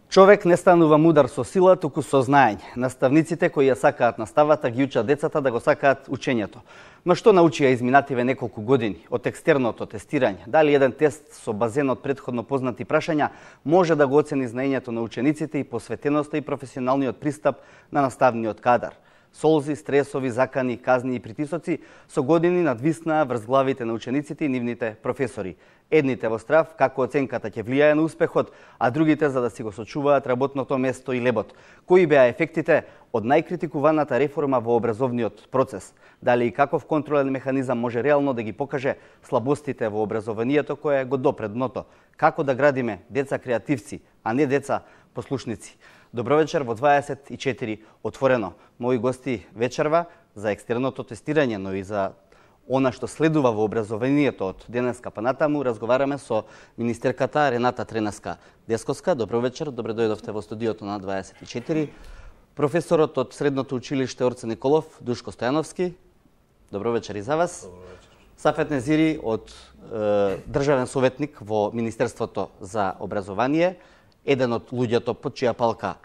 Човек не станува мудар со сила, туку со знаење. Наставниците кои ја сакаат наставата ги учат децата да го сакаат учењето. Но што научија изминативе неколку години од екстерното тестирање? Дали еден тест со базен од претходно познати прашања може да го оцени знаењето на учениците и посветеноста и професионалниот пристап на наставниот кадар? Солзи, стресови, закани, казни и притисоци со години надвиснаа врз главите на учениците и нивните професори. Едните во страв како оценката ќе влијае на успехот, а другите за да си го сочуваат работното место и лебот. Кои беа ефектите од најкритикуваната реформа во образовниот процес? Дали и каков контролен механизам може реално да ги покаже слабостите во образованието кое го допре дното? Како да градиме деца креативци, а не деца послушници? Добро вечер во 24 отворено. Мои гости вечерва за екстерното тестирање, но и за она што следува во образованието од денеска па натаму, разговараме со министерката Рената Тренеска-Десковска. Добро вечер, добре дојдовте во студиото на 24. Професорот од Средното училиште Орце Николов, Душко Стојановски. Добро вечер и за вас. Добро вечер. Сафет Незири од државен советник во Министерството за образование, еден од луѓето под чија палка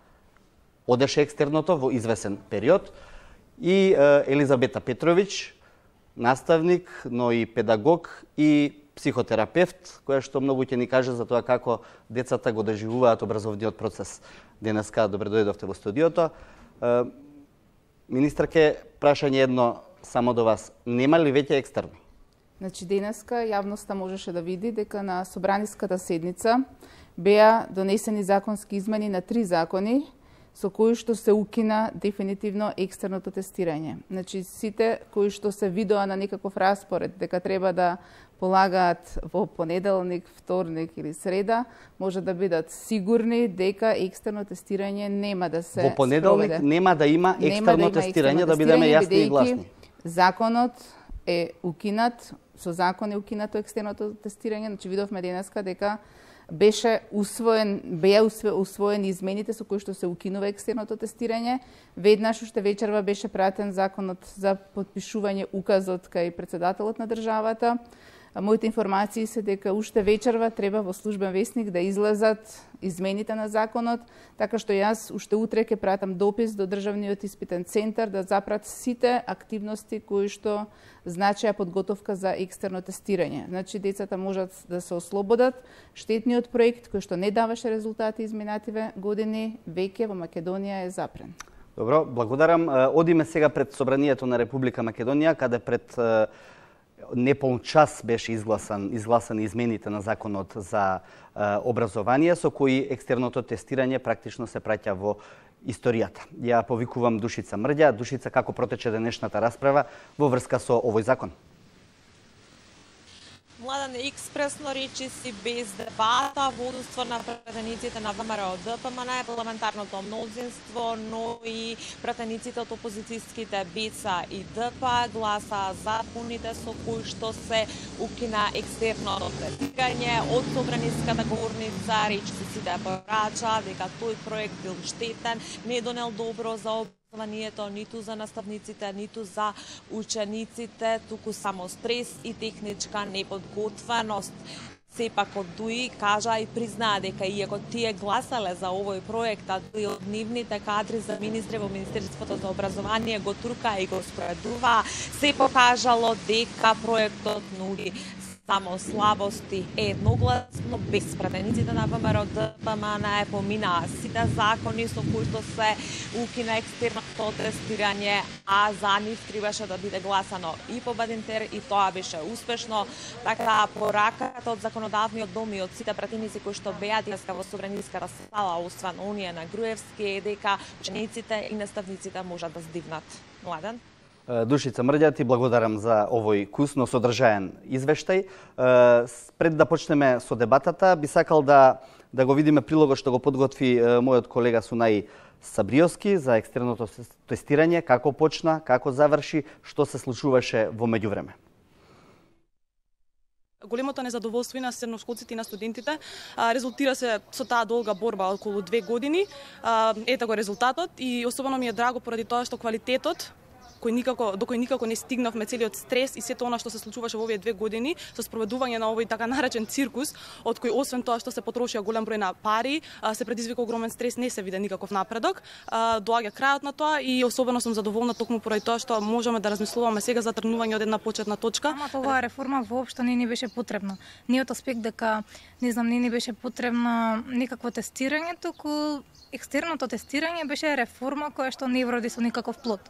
одеше екстерното во извесен период, и Елизабета Петровиќ, наставник, но и педагог и психотерапевт, која што многу ќе ни каже за тоа како децата го доживуваат образовниот процес. Денеска добре дојдовте во студиото. Министарке, прашање едно само до вас. Нема ли веќе екстерни? Значи, денеска јавноста можеше да види дека на собраниската седница беа донесени законски измени на 3 закони со кои што се укина дефинитивно екстерното тестирање. Значи, сите кои што се видоа на некаков распоред дека треба да полагаат во понеделник, вторник или среда, може да бидат сигурни дека екстерно тестирање нема да се во понеделник спроведе. нема да има екстерно тестирање, да бидеме јасни и гласни. Законот е укинат, со закон е укинато екстерното тестирање, значи видовме денеска дека беа усвоени измените со кои што се укинува екстерното тестирање. Веднаш уште вечерва беше пратен законот за потпишување указот кај председателот на државата. Моите информации се дека уште вечерва треба во службен весник да излезат измените на законот, така што јас уште утре ќе пратам допис до Државниот испитен центар да запрат сите активности кои што значеа подготовка за екстерно тестирање. Значи, децата можат да се ослободат. Штетниот проект кој што не даваше резултати изминативе години, веќе во Македонија е запрен. Добро, благодарам. Одиме сега пред Собранието на Република Македонија, каде пред неполн час беше изгласан измените на законот за образование, со кои екстерното тестирање практично се праќа во историјата. Ја повикувам Душица Мрѓа. Душица, како протече денешната расправа во врска со овој закон? Младен, експресно речиси, без дебата, водство на пратениците на ВМРО ДПМН, парламентарното мнозинство, но и пратениците од опозицијските БЕЦА и ДП гласа за законите со кои што се укина екстерното тестирање. Од собраниската говорница речиси сите порача дека тој проект бил штетен, не донел добро за образованието, ниту за наставниците, ниту за учениците, туку само стрес и техничка неподготвеност. Сепак од ДУИ кажа и признаа дека иако тие гласале за овој проект, а и од нивните кадри за министри во Министерството за образование го турка и го споредува, се покажало дека проектот нуди само слабости. Едногласно, без пратениците на ВМРО ДПМН поминаа сите закони со кои што се укина екстерното тестирање, а за нив требаше да биде гласано и по Бадинтер, и тоа беше успешно. Така, пораката од законодавниот дом и од сите пратеници кои што беа денеска во собраниската сала, освен оние на Груевски, е дека учениците и наставниците можат да здивнат. Младен? Душица Мрѓа, ти благодарам за овој кусно содржаен извештај. Пред да почнеме со дебатата, би сакал да го видиме прилогот што го подготви мојот колега Сунаи Сабриовски за екстерното тестирање, како почна, како заврши, што се случуваше во меѓувреме. Големото незадоволство и на средношколците и на студентите резултира се со таа долга борба околу 2 години. Ето го резултатот и особено ми е драго поради тоа што квалитетот до кој никако не стигнавме, целиот стрес и сето она што се случуваше во овие 2 години со спроведување на овој така наречен циркус, од кој освен тоа што се потрошија голем број на пари, се предизвика огромен стрес, не се виде никаков напредок. Доаѓа крајот на тоа и особено сум задоволна токму поради тоа што можеме да размислуваме сега за тргнување од една почетна точка. Ама оваа реформа воопшто не ни беше потребна. Не од аспект дека не ни беше потребно никакво тестирање, туку екстерното тестирање беше реформа која што не вроди со никаков плод.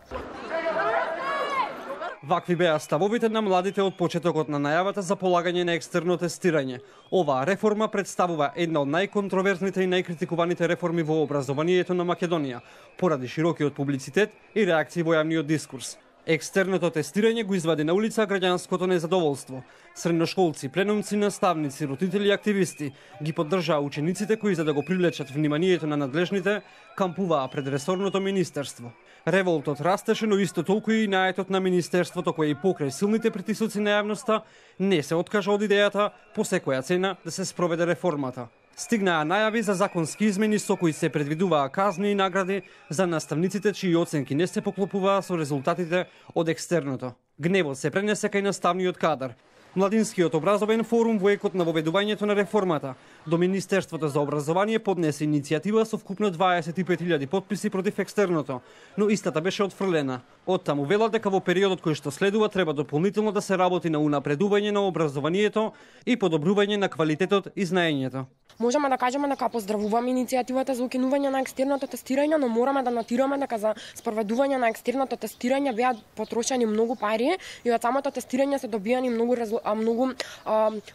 Вакви беа ставовите на младите од почетокот на најавата за полагање на екстерно тестирање. Оваа реформа представува една од најконтроверзните и најкритикуваните реформи во образованието на Македонија, поради широкиот публицитет и реакции во јавниот дискурс. Екстерното тестирање го извади на улица граѓанското незадоволство. Средношколци, пленумци, наставници, родители и активисти ги поддржаа учениците кои за да го привлечат вниманието на надлежните кампуваа пред ресорното министерство. Револтот растеше, но исто толку и наетот на министерството кој и покрај силните притисоци на јавноста не се откажа од идејата по секоја цена да се спроведе реформата. Стигнаа најави за законски измени со кои се предвидуваа казни и награди за наставниците чии оценки не се поклопуваа со резултатите од екстерното. Гневот се пренесе кај наставниот кадар. Младинскиот образовен форум во екот на воведувањето на реформата до Министерството за образование поднесе иницијатива со вкупно 25.000 потписи против екстерното, но истата беше отфрлена. Оттаму велат дека во периодот кој што следува треба дополнително да се работи на унапредување на образованието и подобрување на квалитетот и знаењето. Можеме да кажеме дека поздравуваме иницијативата за укинување на екстерното тестирање, но мораме да нотираме дека за спроведување на екстерното тестирање беа потрошени многу пари и од самото тестирање се добијани многу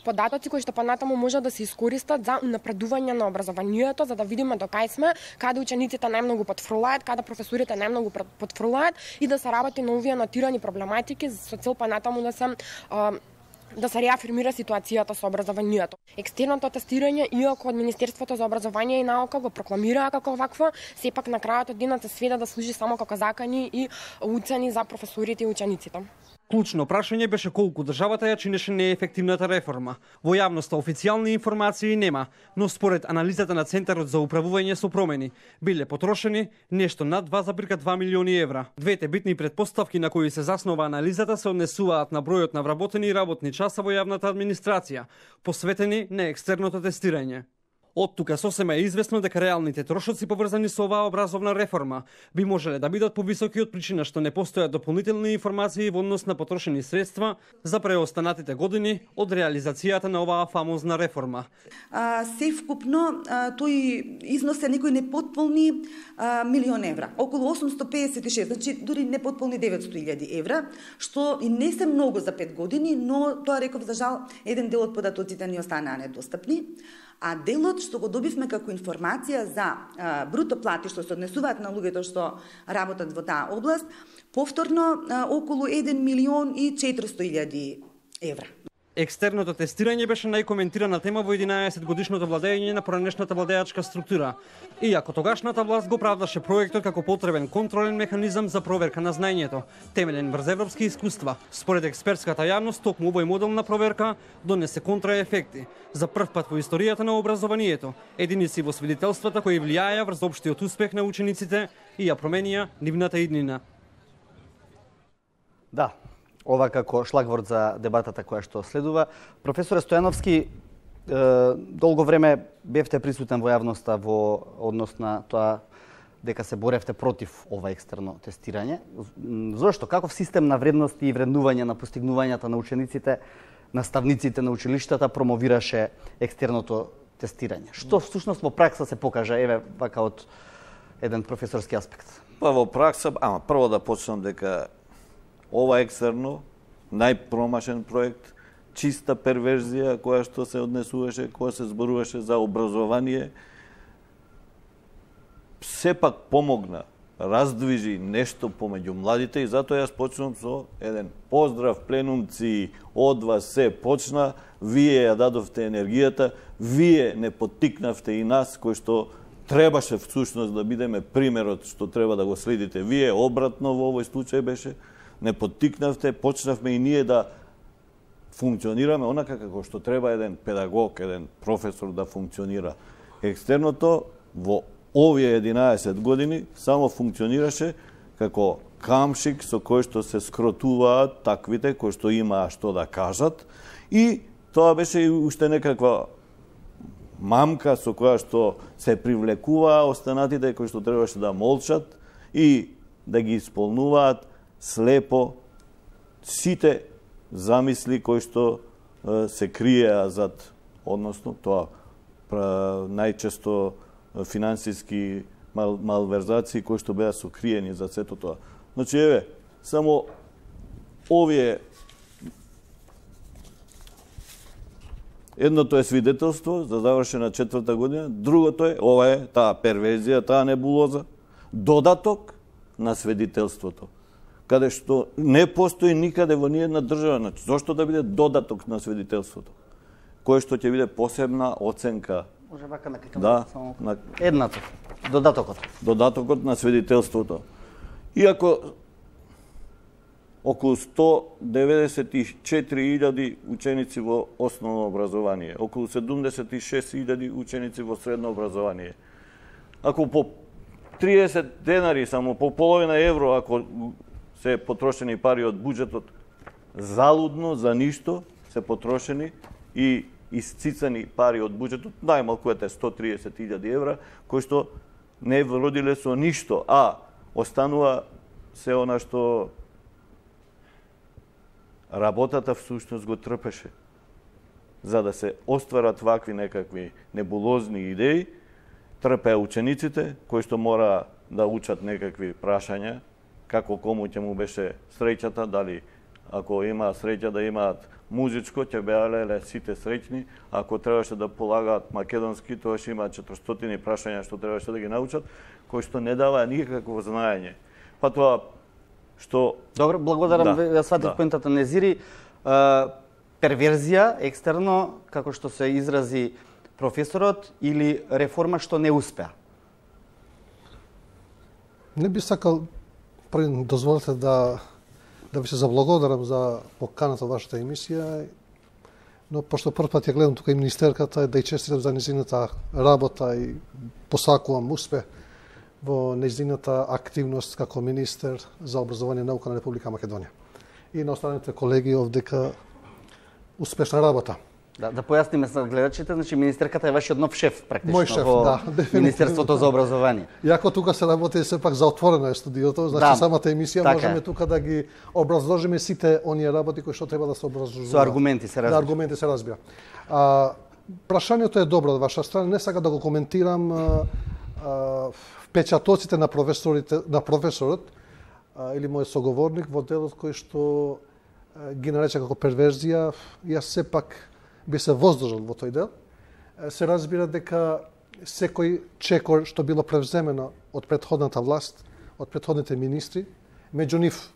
податоци кои што понатаму може да се искористат за напредување на образованието, за да видиме до кај сме, каде учениците најмногу потфрлаат, каде професорите најмногу потфрлаат и да се работи на овие нотирани проблематики со цел понатаму да се реафирмира ситуацијата со образованието. Екстерното тестирање, иако од Министерството за образование и наука го прокламираа како вакво, сепак на крајот од денот се сведе да служи само како закани и уцени за професорите и учениците. Клучно прашање беше колку државата ја чинеше неефективната реформа. Во јавноста официјални информации нема, но според анализата на Центарот за управување со промени, биле потрошени нешто над 2,2 милиони евра. Двете битни предпоставки на кои се заснова анализата се однесуваат на бројот на вработени работни часа во јавната администрација, посветени на екстерното тестирање. Од тука сосема е известно дека реалните трошоци поврзани со оваа образовна реформа би можеле да бидат повисоки од причина што не постојат дополнителни информации во однос на потрошени средства за преостанатите години од реализацијата на оваа фамозна реформа. Севкупно тој износ е некои непотполни милион евра, околу 856, значи дури непотполни 900.000 евра, што и не се многу за 5 години, но тоа реков за жал еден дел од податоците ни останаа недостапни. А делот што го добивме како информација за бруто плати што се однесуваат на луѓето што работат во таа област, повторно околу 1.400.000 евра. Екстерното тестирање беше најкоментирана тема во 11 годишното владење на поранешната владеачка структура. Иако тогашната власт го правдаше проектот како потребен контролен механизам за проверка на знаењето, темелен врз европски искуства. Според експертската јавност, токму овој модел на проверка донесе контраефекти. За прв пат во историјата на образованието, единици во свидетелствата кои влијаја врз општиот успех на учениците и ја променија нивната иднина. Да. Ова како шлагворд за дебатата која што следува. Професоре Стојановски, долго време бевте присутен во јавноста во однос на тоа дека се боревте против ова екстерно тестирање. Зошто? Каков систем на вредности и вреднување на постигнувањата на учениците, наставниците на училиштата промовираше екстерното тестирање? Што всушност во пракса се покажа, еве вака од еден професорски аспект? Па во пракса, прво да почнам дека ова екстерно, најпромашен проект, чиста перверзија која што се однесуваше, која се зборуваше за образование, сепак помогна, раздвижи нешто помеѓу младите и затоа јас почнувам со еден поздрав пленумци, од вас се почна, вие ја дадовте енергијата, вие не поттикнавте и нас кои што требаше всушност да бидеме примерот што треба да го следите. Вие обратно во овој случај беше, не поттикнавте, почнавме и ние да функционираме онака како што треба еден педагог, еден професор да функционира. Екстерното во овие 11 години само функционираше како камшик со кој што се скротуваат таквите кои што имаа што да кажат, и тоа беше и уште некаква мамка со која што се привлекуваа останатите кои што требаше да молчат и да ги исполнуваат слепо сите замисли кои што се криеа зад, односно тоа најчесто финансиски малверзации кои што беа сокриени за сето тоа. Значи, еве, само овие едното е свидетелство за завршена 4-та година, другото е, ова е таа перверзија, таа небулоза, додаток на свидетелството, каде што не постои никаде во ниедна држава. Значи, зошто да биде додаток на свидетелството, кое што ќе биде посебна оценка. Може вака на само едното, додатокот. Додатокот на свидетелството. Иако околу 194.000 ученици во основно образование, околу 76.000 ученици во средно образование. Ако по 30 денари, само по половина евро, ако се потрошени пари од буџетот, залудно, за ништо, се потрошени и исцицани пари од буџетот, најмалку е 130.000 евра, кои што не вродиле со ништо, а останува се она што работата всушност го трпеше. За да се остварат вакви некакви небулозни идеи, трпеа учениците, кои што мора да учат некакви прашања, како кому ќе му беше среќата, дали ако има среќа да имаат музичко, ќе беале сите среќни, ако требаше да полагаат македонски, тоа ќе имаат 400 прашања што требаше да ги научат, кои што не даваа никакво знаење. Па тоа што... Добро, благодарам, ја сватив поентата на Езири. Перверзија, екстерно, како што се изрази професорот, или реформа што не успеа? Не би сакал, први дозволите да ви се заблагодарам за поканата вашата емисија, но пошто прв пат ја гледам тука и министерката, да ја честитам за незината работа и посакувам успех во незината активност како министер за образование и наука на Република Македонија. И на останалите колеги овдека успешна работа. Да појасниме за гледачите, значи министерката е вашиот нов шеф практично Мој шеф, во да, Министерството за образование. Иако тука се работи сепак за отворено е студиото, значи самата емисија можеме тука да ги образложиме сите оние работи кои што треба да се образложуваат. Со аргументи се разбира. Да, аргументи се разбира. Прашањето е добро од ваша страна, не сакам да го коментирам впечатоците на професорот или мојот соговорник во делот кој што ги нарече како перверзија. Јас сепак би се воздржал во тој дел. Се разбира дека секој чекор што било превземено од претходната власт, од претходните министри, меѓу нив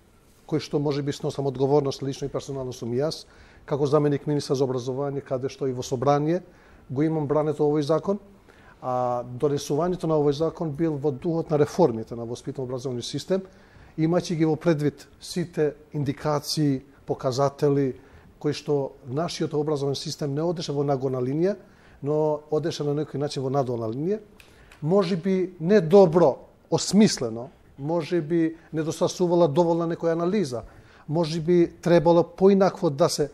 кој што може би сносам одговорност лично и персонално сум јас, како заменик министар за образование, каде што и во собрание го имам брането овој закон, а донесувањето на овој закон бил во духот на реформите на воспитно-образовни систем, имајќи ги во предвид сите индикации, показатели, кои што нашиот образовен систем не одеше во нагорна линија, но одеше на некој начин во надолна линија. Може би не добро осмислено, може би недостасувала доволна некоја анализа, може би требало поинакво да се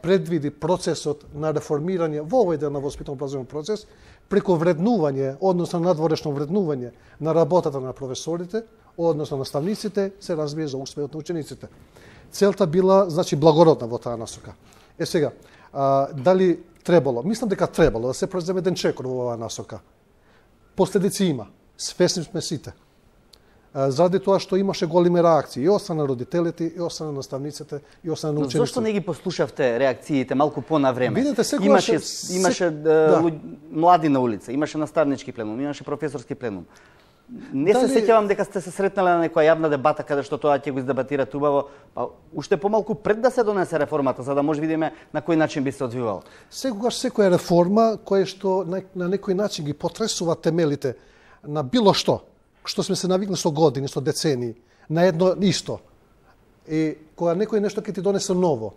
предвиди процесот на реформирање во овој дел на воспитно-образовен процес, преку вреднување, односно надворешно вреднување на работата на професорите, односно наставниците, се разбира за успеот на учениците. Целта била, значи, благородна во таа насока. Сега, дали требало? Мислам дека требало да се преземе еден чекор во оваа насока. Последици има. Свесни сме сите. Заради тоа што имаше големи реакции и од страна родителите, и од страна наставниците, и од страна учениците. Зошто не ги послушавте реакциите малку понавреме? Видете, имаше млади на улица, имаше наставнички пленум, имаше професорски пленум. Не се сеќавам дека сте се сретнале на некоја јавна дебата каде што тоа ќе го издебатират убаво, па уште помалку пред да се донесе реформата, за да може видиме на кој начин би се одвивало. Секогаш секоја реформа која што на некој начин ги потресува темелите на било што сме се навикнали со години, со децении, на едно исто. И кога некој нешто ќе ти донесе ново,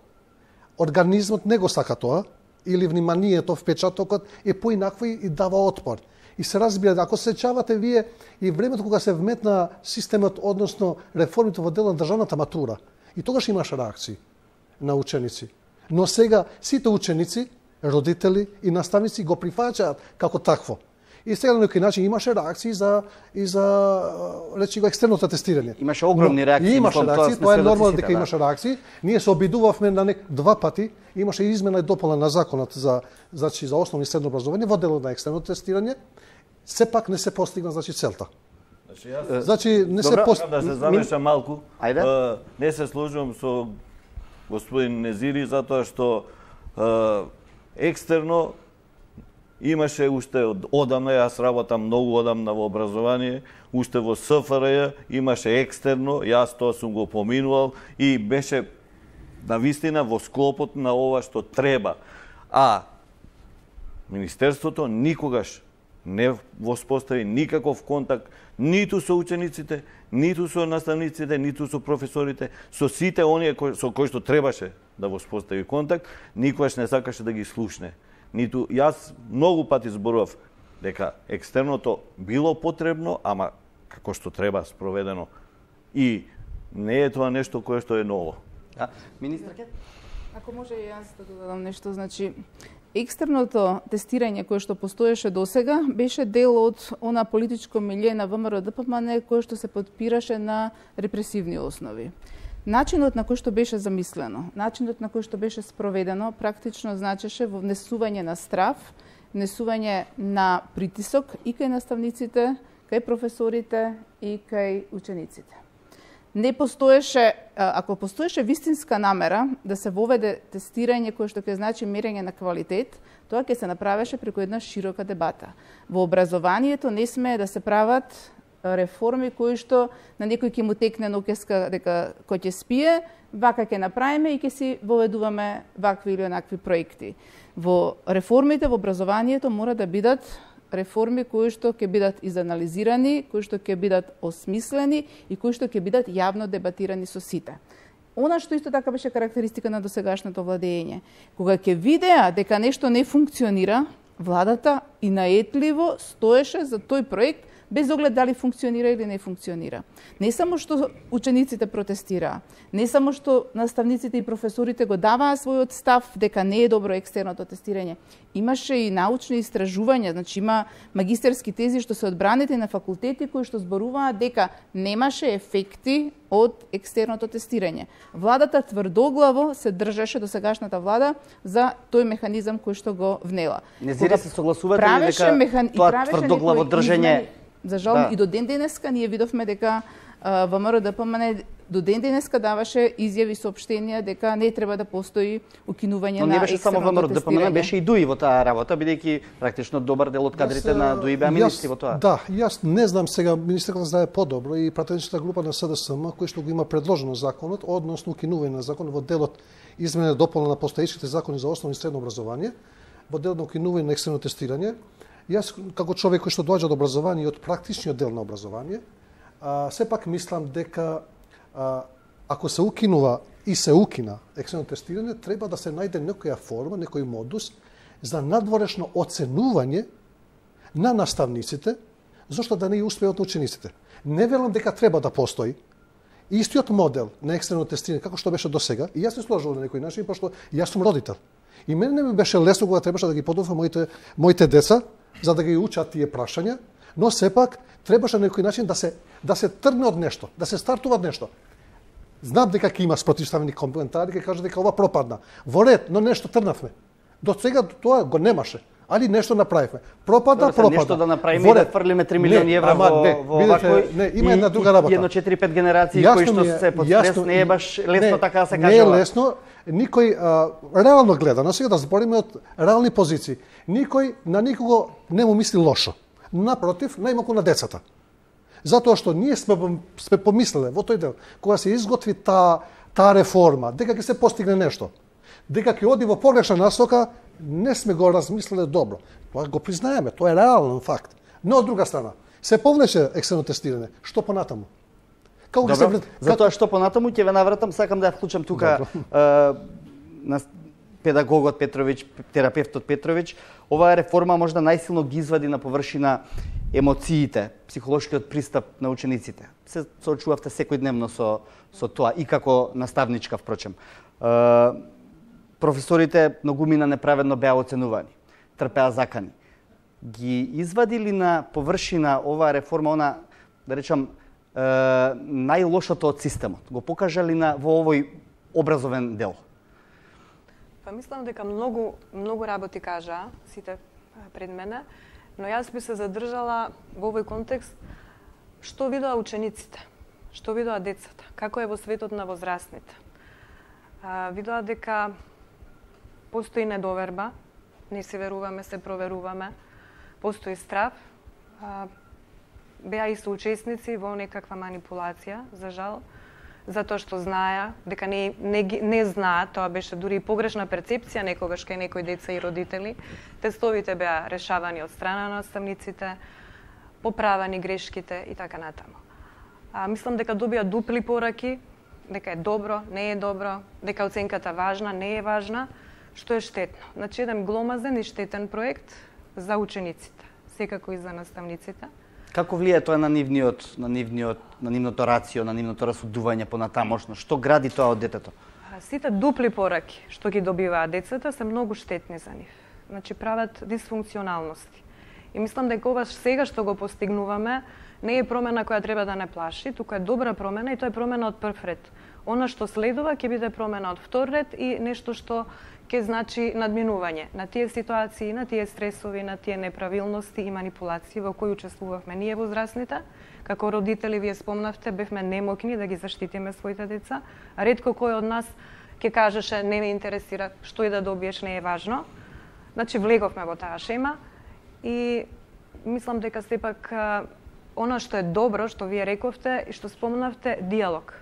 организмот не го сака тоа, или вниманието, впечатокот е поинакво и дава отпор. И се разбира, ако се сеќавате вие и времето кога се вметна системот, односно реформите во дел на државната матура, и тогаш имаше реакции на ученици. Но сега сите ученици, родители и наставници го прифаќаат како такво. И сега на некој начин имаше реакции за речи го екстерното тестирање. Имаше огромни реакции. Имаше реакции, тоа е нормално дека имаше реакции. Ние се обидувавме на два пати, имаше измена и дополна на законот за основно и средно образование во делот на екстерното тестирање. Сепак не се постигна целта. Значи не се постигна. Да се завршам малку. Не се сложувам со господин Незири затоа што екстерно имаше уште одамна, јас работам многу одамна во образование, уште во СФРЈ имаше екстерно, јас тоа сум го поминувал и беше навистина во склопот на ова што треба. А Министерството никогаш не воспостави никаков контакт ниту со учениците, ниту со наставниците, ниту со професорите, со сите оние со кои што требаше да воспостави контакт, никогаш не сакаше да ги слушне. Ниту јас многу пати зборував дека екстерното било потребно, ама како што треба спроведено. И не е тоа нешто кое што е ново. Министерке? Ако може и јас да додадам нешто, значи екстерното тестирање кое што постоеше досега беше дел од она политичко милје на ВМРО-ДПМН кое што се подпираше на репресивни основи. Начинот на кој што беше замислено, начинот на кој што беше спроведено, практично значеше во внесување на страв, внесување на притисок и кај наставниците, кај професорите и кај учениците. Не постоеше, ако постоеше вистинска намера да се воведе тестирање кое што ќе значи мерење на квалитет, тоа ќе се направеше преку една широка дебата. Во образованието не смее да се прават реформи кои што на некој ќе му текне нокеска дека кој ќе спие, вака ќе направиме и ќе си воведуваме вакви или онакви проекти. Во реформите во образованието мора да бидат реформи кои што ќе бидат изанализирани, кои што ќе бидат осмислени и кои што ќе бидат јавно дебатирани со сите. Она што исто така беше карактеристика на досегашното владење. Кога ќе видеа дека нешто не функционира, владата и наетливо стоеше за тој проект без оглед дали функционира или не функционира. Не само што учениците протестираа, не само што наставниците и професорите го даваа својот став дека не е добро екстерното тестирање. Имаше и научни истражувања, значи има магистерски тези што се одбраните на факултети кои што зборуваат дека немаше ефекти од екстерното тестирање. Владата тврдоглаво се држеше до сегашната влада за тој механизам кој што го внела. Незири се согласувате ли дека тоа тврдоглаво држење? За жал и до ден денеска ние видовме дека ВМРО-ДПМН до ден денеска даваше изјави и соопштенија дека не треба да постои укинување на екстерното тестирање. Но не беше само ВМРО-ДПМН, беше и ДУИ во таа работа, бидејќи практично добар дел од кадрите на ДУИ беа министри во тоа. Да, јас не знам сега, министерката знае подобро и пратеничната група на СДСМ, кој што го има предложено законот, односно укинување на законот во делот измена и дополна на постоечките закони за основно и средно образование, во делот на укинување на екстерно тестирање. Јас, како човек кој што доаѓа од образование и од практичниот дел на образование, сепак мислам дека ако се укинува и се укина екстерно тестирање, треба да се најде некоја форма, некој модус за надворешно оценување на наставниците, зашто да не успеат учениците. Не велам дека треба да постои истиот модел на екстерно тестирање како што беше досега, и јас се сложувам на некој начин, пошто јас сум родител. И мене не ми беше лесно кога требаше да ги подготвам моите деца, за да ги учат тие прашања, но сепак требаше на некој начин да се тргне од нешто, да се стартува од нешто. Знам дека ќе има спротивставени коментари, ќе кажат дека ова пропадна. Во ред, но нешто тргнавме. До сега тоа го немаше, али нешто направивме. Пропадна. Нешто да направиме и да фрлиме 3 милиони евра во овакој. Не, има една друга работа. Едно 4-5 генерации кои што се под стрес, не е баш лесно така да се каже. Не е лесно. Никој реално гледано, сега да збориме од реални позиции. Никој на никого не му мисли лошо. Напротив, најмалку на децата. Затоа што ние сме помислеле во тој дел, кога се изготви таа реформа, дека ќе се постигне нешто, дека ќе оди во погрешна насока, не сме го размислеле добро. Тоа го признаеме, тоа е реален факт. Но од друга страна, се повлече екстерно тестирање. Што понатаму? Затоа што понатаму ќе ве навратам, сакам да ја вклучам тука педагогот Петровиќ, терапевтот Петровиќ, оваа реформа можда најсилно ги извади на површина емоциите, психолошкиот пристап на учениците. Се соочувавте секојдневно со тоа и како наставничка, впрочем. Професорите многумина неправедно беа оценувани, трпеа закани. Ги извадили на површина оваа реформа, она, да речам, најлошото од системот? Го покажали во овој образовен дел? Па мислам дека многу работи кажаа сите пред мене, но јас би се задржала во овој контекст што видоа учениците, што видоа децата, како е во светот на возрастните. Видоа дека постои недоверба, не се веруваме, се проверуваме, постои страв, беа и соучесници во некаква манипулација, за жал, затоа што знаеа, дека не знаат, тоа беше дури и погрешна перцепција некогаш кај некои деца и родители. Тестовите беа решавани од страна на наставниците, поправани грешките и така натаму. Мислам дека добија дупли пораки, дека е добро, не е добро, дека оценката важна, не е важна, што е штетно. Значи, еден гломазен и штетен проект за учениците, секако и за наставниците. Како влие тоа на нивното рацио, на нивното расудување понатамошно? Што гради тоа од детето? Сите дупли пораки што ги добиваат децата се многу штетни за нив. Значи, прават дисфункционалности. И мислам дека ова сега што го постигнуваме не е промена која треба да не плаши, туку е добра промена и тоа е промена од прв ред. Она што следува ќе биде промена од втор ред и нешто што ќе значи надминување на тие ситуации, на тие стресови, на тие неправилности и манипулации во кои учествувавме ние возрастните. Како родители, вие спомнавте, бевме немокни да ги заштитиме своите деца. Ретко кој од нас ќе кажеше не ме интересира, што и да добиеш не е важно. Значи, влеговме во таа шема и мислам дека сепак она што е добро, што вие рековте и што спомнавте, диалог.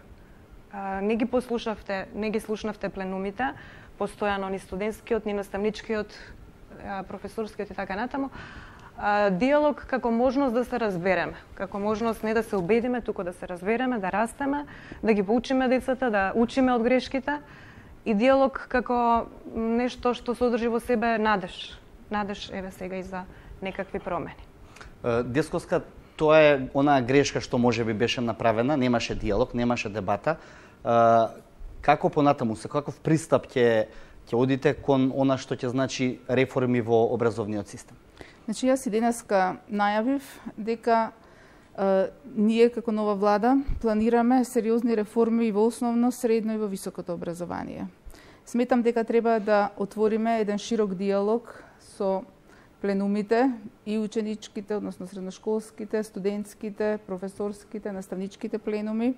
Не ги послушавте, не ги слушнавте пленумите, постојано ни студентскиот, ни наставничкиот, професорскиот и така натаму. Диалог како можност да се разбереме, како можност не да се убедиме, туку да се разбереме, да растеме, да ги поучиме децата, да учиме од грешките и диалог како нешто што содржи во себе надеж. Надеж еве сега и за некакви промени. Десковска, тоа е онаа грешка што можеби беше направена, немаше диалог, немаше дебата. Како понатаму се, каков пристап ќе одите кон она што ќе значи реформи во образовниот систем? Значи, јас и денеска најавив дека ние како нова влада планираме сериозни реформи во основно, средно и во високото образование. Сметам дека треба да отвориме еден широк диалог со пленумите и ученичките, односно средношколските, студентските, професорските, наставничките пленуми,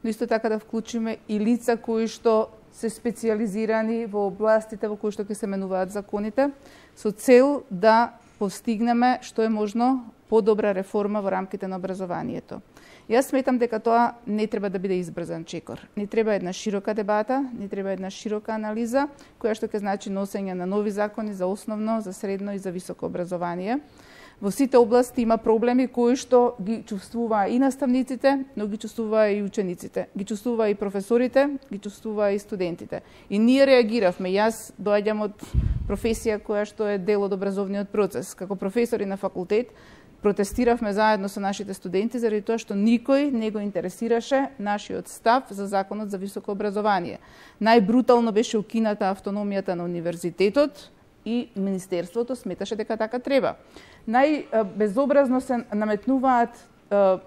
но исто така да вклучиме и лица кои што се специализирани во областите во кои што ќе се менуваат законите, со цел да постигнеме што е можно подобра реформа во рамките на образованието. Јас сметам дека тоа не треба да биде избрзан чекор. Не треба една широка дебата, не треба една широка анализа, која што ќе значи носење на нови закони за основно, за средно и за високо образование. Во сите области има проблеми кои што ги чувствуваа и наставниците, но ги чувствуваа и учениците, ги чувствуваа и професорите, ги чувствуваа и студентите. И ние реагиравме. Јас доаѓам од професија која што е дел од образовниот процес. Како професори на факултет протестиравме заедно со нашите студенти заради тоа што никој не го интересираше нашиот став за законот за високо образование. Најбрутално беше укината автономијата на универзитетот и Министерството сметаше дека така треба. Најбезобразно се наметнуваат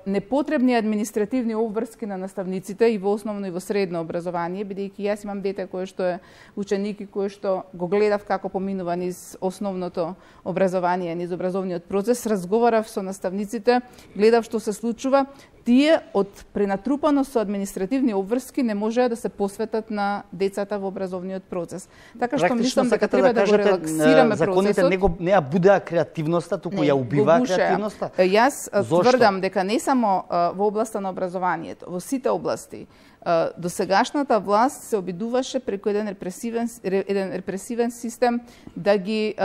непотребни административни обврски на наставниците и во основно и во средно образование, бидејќи јас имам дете кој што е ученик и кој што го гледав како поминува низ основното образование, низ образовниот процес, разговарав со наставниците, гледав што се случува. Тие од пренатрупано со административни обврски не можеа да се посветат на децата во образовниот процес. Така што мислам дека треба да го релаксираме законите процесот. Не ја будеа креативноста, туку ја убиваа креативноста. Јас тврдам дека не само во областа на образованието, во сите области, досегашната власт се обидуваше преку еден репресивен систем да ги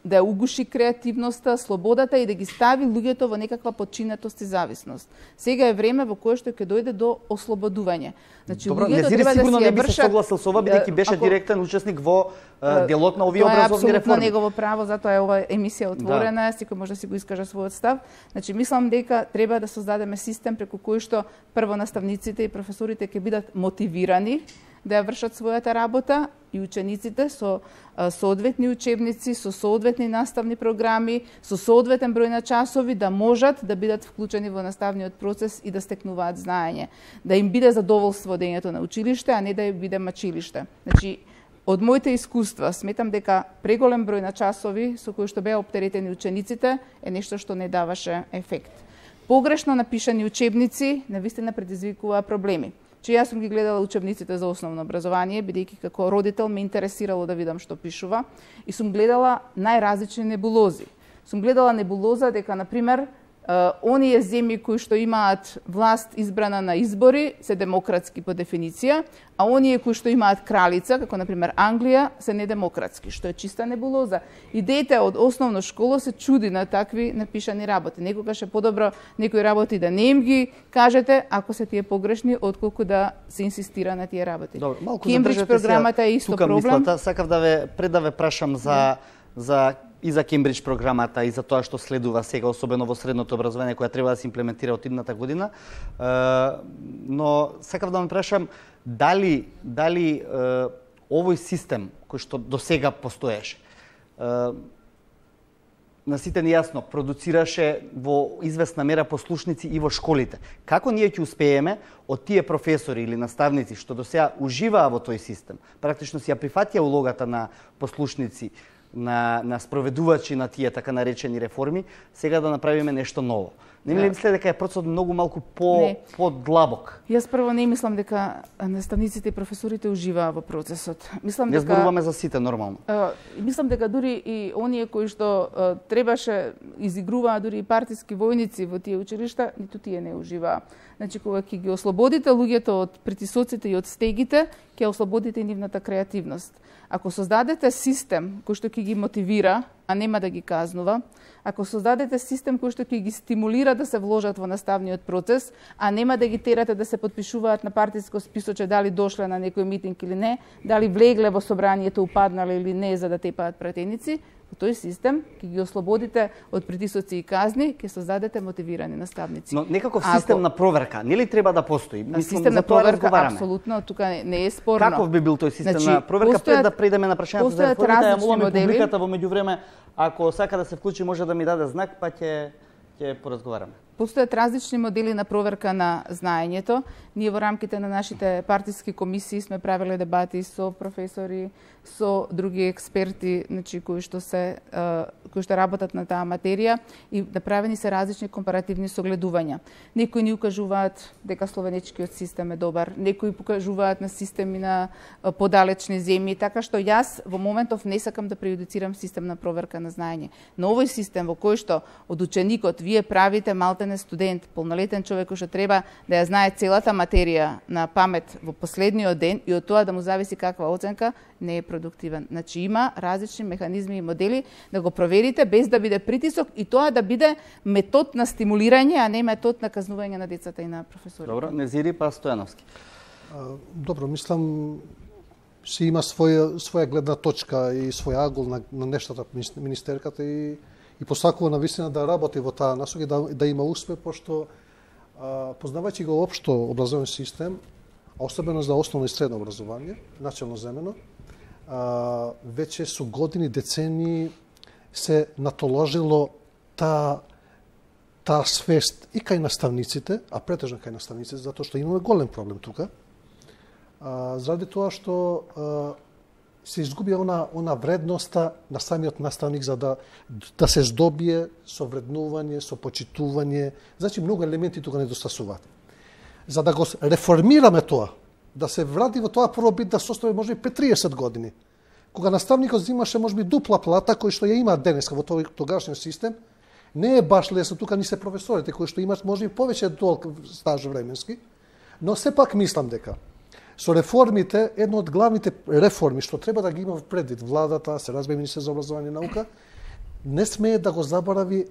да ја угуши креативноста, слободата и да ги стави луѓето во некаква подчинетост и зависност. Сега е време во кое што ќе дојде до ослободување. Значи, добро, луѓето Незири треба да сигурно си не ја би се вршат, согласил со ова, бидејќи беше директен учесник во делот на овие образовни реформи. Тоа е апсолутно негово право, затоа е ова емисија отворена, секој може да си го искаже својот став. Значи, мислам дека треба да создадеме систем преку кој што прво наставниците и професорите ќе бидат мотивирани да ја вршат својата работа и учениците со соодветни учебници, со соодветни наставни програми, со соодветен број на часови да можат да бидат вклучени во наставниот процес и да стекнуваат знаење. Да им биде задоволство одењето на училиште, а не да им биде мачилиште. Значи, од моите искуства сметам дека преголем број на часови со кои што беа оптеретени учениците е нешто што не даваше ефект. Погрешно напишани учебници навистина предизвикуваа проблеми. Че јас сум ги гледала учебниците за основно образование, бидејќи како родител ме интересирало да видам што пишува и сум гледала најразлични небулози. Сум гледала небулоза дека, например, оние земји кои што имаат власт избрана на избори се демократски по дефиниција, а оние кои што имаат кралица, како например Англија, се недемократски, што е чиста небулоза. И дете од основно школа се чуди на такви напишани работи. Некогаш е подобро некои работи да не им ги кажете, ако се тие погрешни, отколку да се инсистира на тие работи. Добро, малку Кембридж програмата е исто проблем. Мислата, сакав пред да ве прашам и за Кембридж програмата и за тоа што следува сега, особено во средното образование, која треба да се имплементира од идната година. Но сакав да ме прашам дали овој систем кој што до сега постоеше на сите ни јасно продуцираше во известна мера послушници и во школите. Како ние ќе успееме од тие професори или наставници што до сега уживаа во тој систем, практично си ја прифатија улогата на послушници, на спроведувачи на тие така наречени реформи, сега да направиме нешто ново. Не ми ли мислите дека е процесот многу малку подлабок? Јас прво не мислам дека наставниците и професорите уживаа во процесот. Мислам дека зборуваме за сите нормално. Мислам дека дури и оние кои што требаше изигруваа дури и партиски војници во тие училишта, ниту тие не уживаа. Значи, кога ќе ги ослободите луѓето од притисоците и од стегите, ќе ослободите и нивната креативност. Ако создадете систем кој што ќе ги мотивира, а нема да ги казнува, ако создадете систем кој што ќе ги стимулира да се вложат во наставниот процес, а нема да ги терате да се подпишуваат на партиско списоче дали дошле на некој митинг или не, дали влегле во собранието, упаднале или не за да тепаат пратеници, во тој систем ќе ги ослободите од притисоци и казни, ќе создадете мотивирани наставници. Но некаков систем на проверка нели треба да постои? Систем на проверка апсолутно тука не е спорно. Каков би бил тој систем на проверка пред да предеме на прашањето за реформата? Ја молам публиката во меѓувреме, ако сака да се вклучи, може да ми даде знак, па ќе поразговараме. Постојат различни модели на проверка на знаењето. Ние во рамките на нашите партиски комисии сме правеле дебати со професори, со други експерти, значи кои што работат на таа материја и направени се различни компаративни согледувања. Некои ни укажуваат дека словенечкиот систем е добар, некои покажуваат на системи на подалечни земји, така што јас во моментов не сакам да прејудицирам систем на проверка на знаење. Но овој систем во кој што од ученикот вие правите малтене студент, полнолетен човек кој што треба да ја знае целата материја на памет во последниот ден и од тоа да му зависи каква оценка, не е продуктивен. Значи има различни механизми и модели да го проверите без да биде притисок и тоа да биде метод на стимулирање, а не метод на казнување на децата и на професорите. Добро, Незири па Стојановски. Добро, мислам си има своја гледна точка и свој агол на нештата министерката и посакува на вистина да работи во таа насока да има успех, пошто познавајќи го општо образовен систем, а особено за основно и средно образование, начално земено, веќе со години, децени се натоложило таа свест и кај наставниците, а претежно кај наставниците, затоа што имаме голем проблем тука, заради тоа што се изгуби она вредноста на самиот наставник за да се здобие со вреднување, со почитување. Значи, многу елементи тука недостасуваат. За да го реформираме тоа, да се врати во тоа прво бит да состои може би 30 години, кога наставникот земаше може би дупла плата кој што ја има денеска во тогашниот систем, не е баш лесно, тука ни се професорите кои што имаат може би повеќе толк стаж временски, но сепак мислам дека со реформите, едно од главните реформи што треба да ги има предвид владата, се разбира Министерството за образование и наука, не смее да го заборави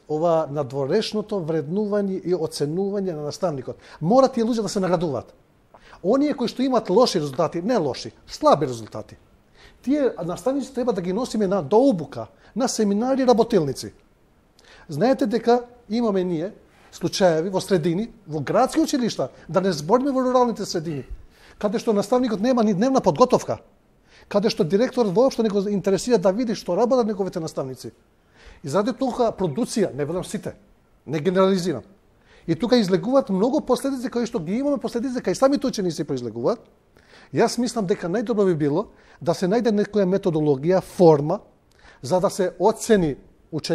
ова надворешното вреднување и оценување на наставникот. Мора тие луѓе да се наградуваат. Оние кои што имаат лоши резултати, не лоши, слаби резултати, тие наставници треба да ги носиме на дообука, на семинари, работилници. Знаете дека имаме ние случаеви во средини, во градски училишта, да не збориме во руралните средини, каде што наставникот нема ни дневна подготовка, каде што директорот воопшто не го интересира да види што работат неговите наставници. И заради толку продуција, не велам сите, не генерализирам. И тука излегуваат многу последици кои што ги имаме последици кај самите ученици произлегуваат. Јас мислам дека најдобро би било да се најде некоја методологија, форма за да се оцени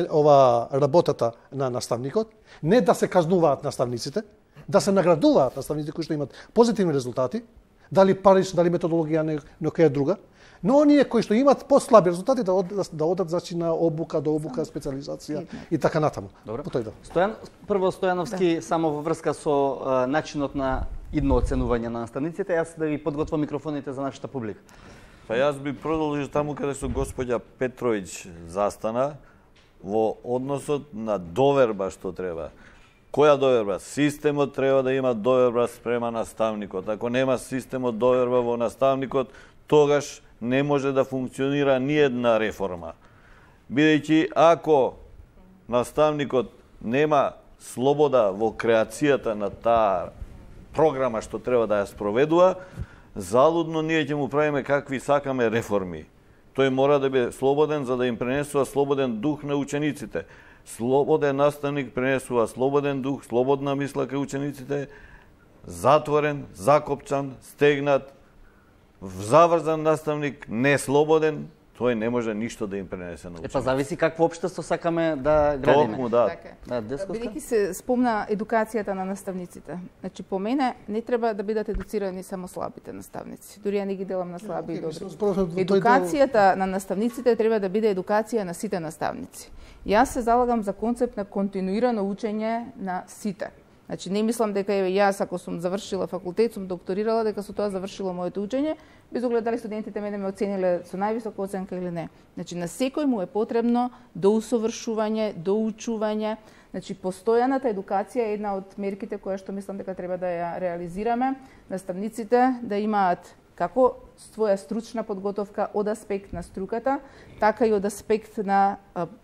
ова работата на наставникот, не да се казнуваат наставниците, да се наградуваат наставниците кои што имаат позитивни резултати, дали парич, дали методологија некоја друга, но оние кои што имаат послаби резултати да одат значи на обука, до обука, специализација и така натаму. Добро. Прво Стојановски, само во врска со начинот на идно оценување на наставниците, јас да ви подготвам микрофоните за нашата публика. Па јас би продолжил таму каде што господја Петровиќ застана во односот на доверба што треба. Која доверба? Системот треба да има доверба спрема наставникот. Ако нема системот доверба во наставникот, тогаш не може да функционира ниедна реформа. Бидејќи ако наставникот нема слобода во креацијата на таа програма што треба да ја спроведува, залудно ние ќе му правиме какви сакаме реформи. Тој мора да биде слободен за да им пренесува слободен дух на учениците. Слободен наставник пренесува слободен дух, слободна мисла кај учениците, затворен, закопчан, стегнат, заврзан наставник, неслободен, тој не може ништо да им пренесе на учениците. Па зависи какво општество сакаме да градиме. Токму, да. Бидејќи се спомна едукацијата на наставниците. Значи, по мене не треба да бидат едуцирани само слабите наставници. Дури ја не ги делам на слаби и добри. Едукацијата на наставниците треба да биде едукација на сите наставници. Јас се залагам за концепт на континуирано учење на сите. Значи, не мислам дека јас, ако сум завршила факултет, сум докторирала, дека со тоа завршило моето учење, без оглед дали студентите мене ме оцениле со највисока оценка или не. Значи, на секој му е потребно доусовршување, доучување. Значи, постојаната едукација е една од мерките која што мислам дека треба да ја реализираме. Наставниците да имаат како своја стручна подготовка од аспект на струката, така и од аспект на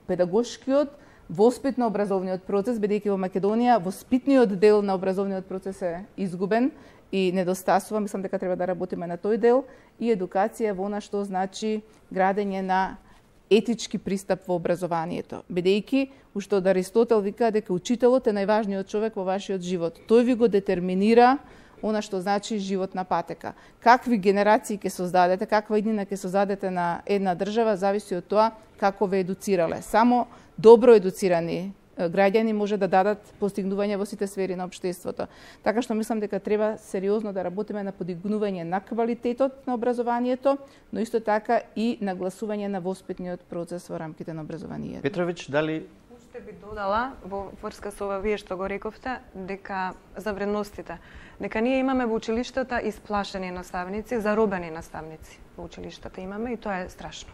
педагошкиот, воспитно-образовниот процес, бидејќи во Македонија воспитниот дел на образовниот процес е изгубен и недостасува. Мислам дека треба да работиме на тој дел и едукација во она што значи градење на етички пристап во образованието. Бидејќи, уште од Аристотел вика дека учителот е најважниот човек во вашиот живот. Тој ви го детерминира она што значи животна патека. Какви генерации ќе создадете, каква иднина ќе создадете на една држава, зависи од тоа како ве едуцирале. Само добро едуцирани граѓани може да дадат постигнување во сите сфери на општеството. Така што мислам дека треба сериозно да работиме на подигнување на квалитетот на образованието, но исто така и нагласување на воспитниот процес во рамките на образованието. Петровиќ, дали Уште би додала во врска со ова вие што го рековте, дека за вредностите, дека ние имаме во училиштата исплашени наставници, заробени наставници во училиштата имаме и тоа е страшно.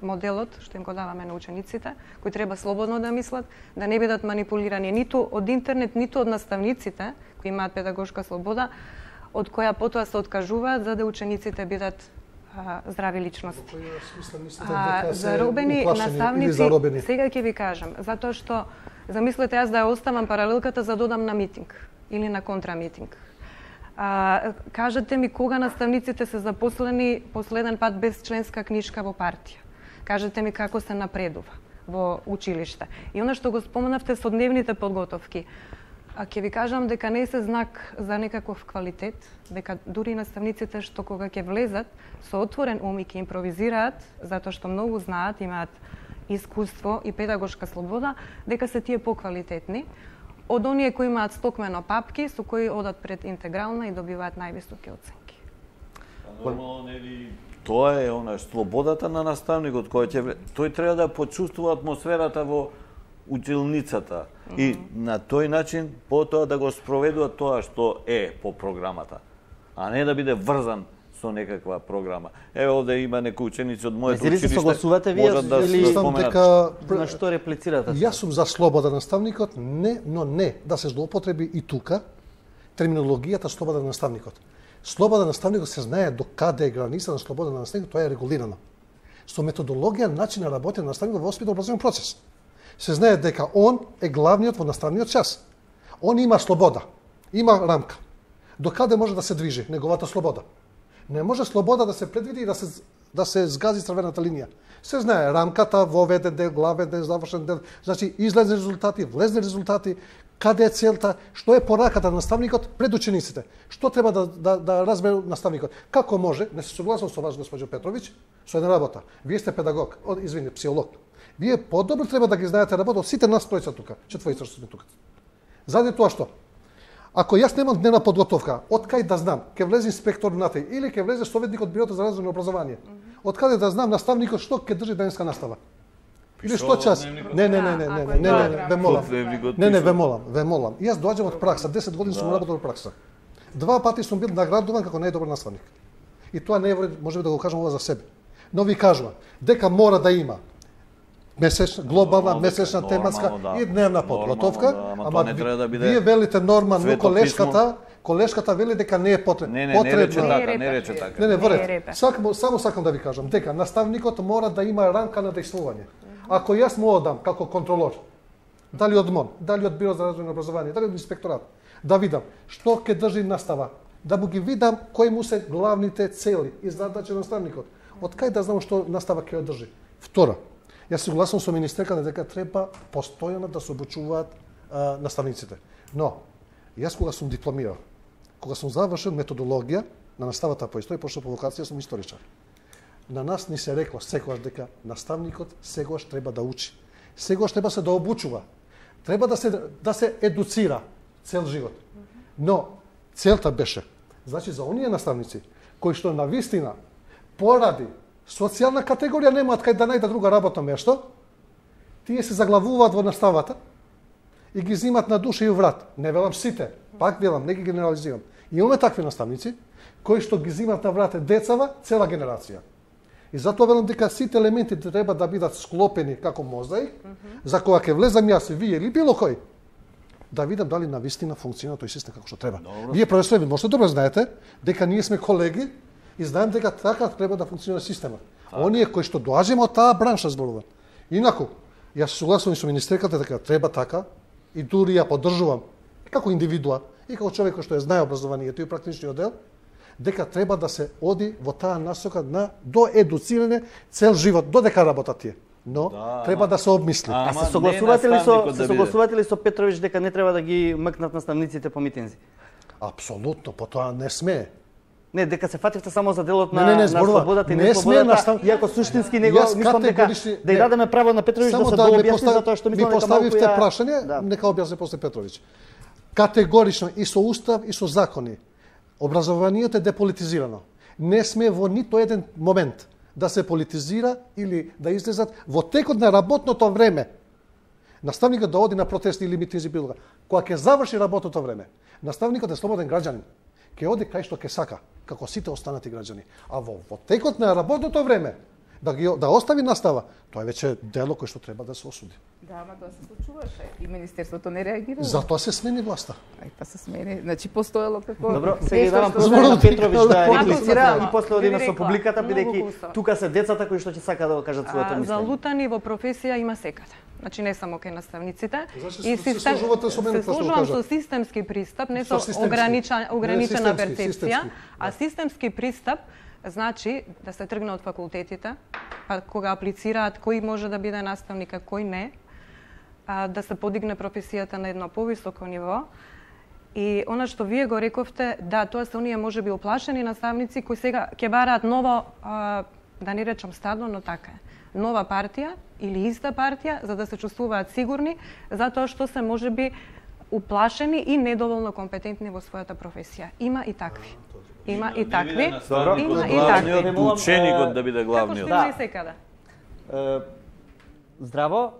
Моделот што им го даваме на учениците, кои треба слободно да мислат, да не бидат манипулирани ниту од интернет, ниту од наставниците, кои имаат педагошка слобода, од која потоа се откажуваат за да учениците бидат здрави личности. Заробени наставници, сега ќе ви кажам, затоа што замислете јас да ја оставам паралелката за додам на митинг или на контрамитинг. Кажете ми кога наставниците се запослени последен пат без членска книжка во партија. Кажете ми како се напредува во училиште. И она што го споменавте со дневните подготовки, ќе ви кажам дека не се знак за некаков квалитет, дека дури наставниците што кога ќе влезат со отворен ум и ќе импровизираат, затоа што многу знаат, имаат искуство и педагошка слобода, дека се тие поквалитетни од оние кои имаат стокмено папки со кои одат пред интегрална и добиваат највисоки оценки. Нормално нели тоа е она слободата на наставникот кој тој треба да почувствува атмосферата во училницата и на тој начин потоа да го спроведува тоа што е по програмата, а не да биде врзан со некаква програма. Еве овде има некои ученици од моето училиште. Се согласувате вие или дека на што реплицирате? Јас сум за слобода на наставникот, но не да се злоупотреби и тука терминологијата слобода на наставникот. Слобода на наставникот се знае до каде е граница на слобода на наставникот, тоа е регулирано. Со методологија, начин на работење на наставникот во воспитно-образовен процес. Се знае дека он е главниот во наставниот час. Он има слобода, има рамка. До каде може да се движи неговата слобода? Не може слобода да се предвиди и да се згази црвената линија. Се знае рамката, воведен дел, главен дел, завршен дел, значи излезни резултати, влезни резултати, каде е целта, што е пораката на наставникот пред учениците, што треба да разбере наставникот. Како може, не се согласувам со вас, госпоѓо Петровиќ, со една работа. Вие сте педагог, психолог. Вие подобро треба да ги знаете работа од сите нас тројца тука, четворица што сме тука. Заради тоа што? Ако јас немам дневна подготовка, од кај да знам, ќе влезе инспектор натај или ќе влезе советник од Бирото за развој на образование. Од каде да знам наставникот што ќе држи денеска настава? Или што час? Не, ве молам. Јас доаѓам од пракса, 10 години сум работел во пракса. 2 пати сум бил наградуван како најдобар наставник. И тоа не е може да го кажам ова за себе. Но ви кажувам дека мора да има месечна, глобална, месечна, тематска и дневна подготовка, ама вие велите норма, но колешката вели дека не е потребна. Не рече така. Не, воред. Само сакам да ви кажам дека наставникот мора да има рамка на дејствување. Ако јас му одам како контролор, дали од МОН, дали од Биро за развој на образование, дали од инспекторат, да видам што ќе држи настава, да му ги видам кои му се главните цели и задачи на наставникот. Од кај да знам што настава ќе одржи. Втора, јас се согласувам со министерката дека треба постојано да се обучуваат наставниците. Но, јас кога сум дипломирал, кога сум завршил методологија на наставата по историја, пошто по вокација сум историчар. На нас ни се рекло секогаш дека наставникот сегаш треба да учи. Сегаш треба се да обучува. Треба да се едуцира цел живот. Но целта беше, значи за оние наставници кои што навистина поради социјална категорија немаат кај да најдат друга работно место, тие се заглавуваат во наставата и ги зимат на душа и врат. Не велам сите, пак велам, не ги генерализирам. Имаме такви наставници кои што ги зимат на врате децава цела генерација. И затоа велам дека сите елементи треба да бидат склопени како мозаик, за кога ќе влезам јас и вие или било кој, да видам дали навистина функционира тој систем како што треба. Вие професори можете добро знаете дека ние сме колеги и знаем дека така треба да функционира системот. Оние кои што доаѓаме од таа бранша зборува. Инаку, јас се согласувам со министерката дека треба така и дури ја поддржувам како индивидуа и како човек кој што знае образованието и практичниот дел, дека треба да се оди во таа насока на до едуцирање цел живот, додека работат тие. Но треба да се обмисли. А се согласувате ли со Петровиќ дека не треба да ги мкнат наставниците по митинзи? Апсолутно, по тоа не сме. Не, дека се фативте само за делот на слободата и неслободата, иако суштински него мислам дека да ја дадеме право на Петровиќ да се дообјасни за тоа што мислам дека малку ја... Ми поставивте прашање, нека објасни после Петровиќ. Категорично и со устав и со закони образованието е деполитизирано. Не сме во нито еден момент да се политизира или да излезат во текот на работното време. Наставникот да оди на протести или митинзи било кога ќе заврши работното време. Наставникот е слободен граѓанин. Ќе оди кај што ќе сака, како сите останати граѓани. А во текот на работното време да остави настава, тоа е веќе дело кој што треба да се осуди. Да, ама тоа се случуваше и министерството не реагирало. Затоа се смени власта. Па се смени, значи постоело како... Добро, сега давам позволение на Петровиќ да реплицира и после одиме со публиката, бидејќи тука се децата кои што ќе сака да го кажат своето мислење. Залутани во професија има секаде. Значи не само кај наставниците. И се служувам со системски пристап, не со ограничена перцепција, а системски пристап значи да се тргне од факултетите, па кога аплицираат кој може да биде наставник, а кој не, да се подигне професијата на едно повисоко ниво. И она што вие го рековте, да, тоа се оние можеби оплашени наставници кои сега ќе бараат ново, да не речам стадо, но така е, нова партија или иста партија, за да се чувствуваат сигурни, затоа што се можеби уплашени и недоволно компетентни во својата професија. Има и такви. Има и такви. Има и такви. Ученикот да биде главниот. Како што има и секаде. Здраво.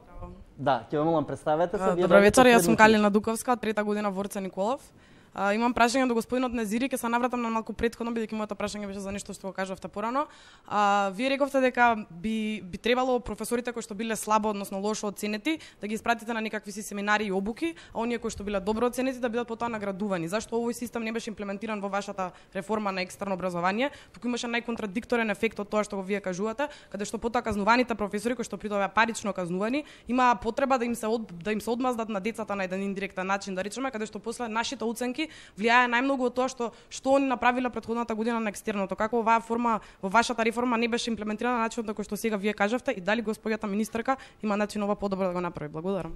Да, ќе ве молам представете се. Добро вечер, јас сум Калина Дуковска од 3-та година во Орце Николов. Имам прашање до господинот Незири, ќе се навратам на малку претходно, бидејќи моето прашање беше за нешто што го кажавте порано. Вие рековте дека би требало професорите кои што биле слабо, односно лошо оценети, да ги испратите на некакви си семинари и обуки, а оние кои што биле добро оценети да бидат потоа наградувани. Зашто овој систем не беше имплементиран во вашата реформа на екстерно образование, туку имаше најконтрадикторен ефект од тоа што го вие кажувате, каде што потоа казнуваните професори кои што при тоа парично казнувани, имаа потреба да им се одмаздат на децата на еден индиректен начин, да речеме, каде што после нашите оценки влијае најмногу од тоа што они направиле претходната година на екстерното. Како оваа форма во вашата реформа не беше имплементирана на начинот на кој што сега вие кажавте и дали господјата министерка има начин ова подобро да го направи? Благодарам.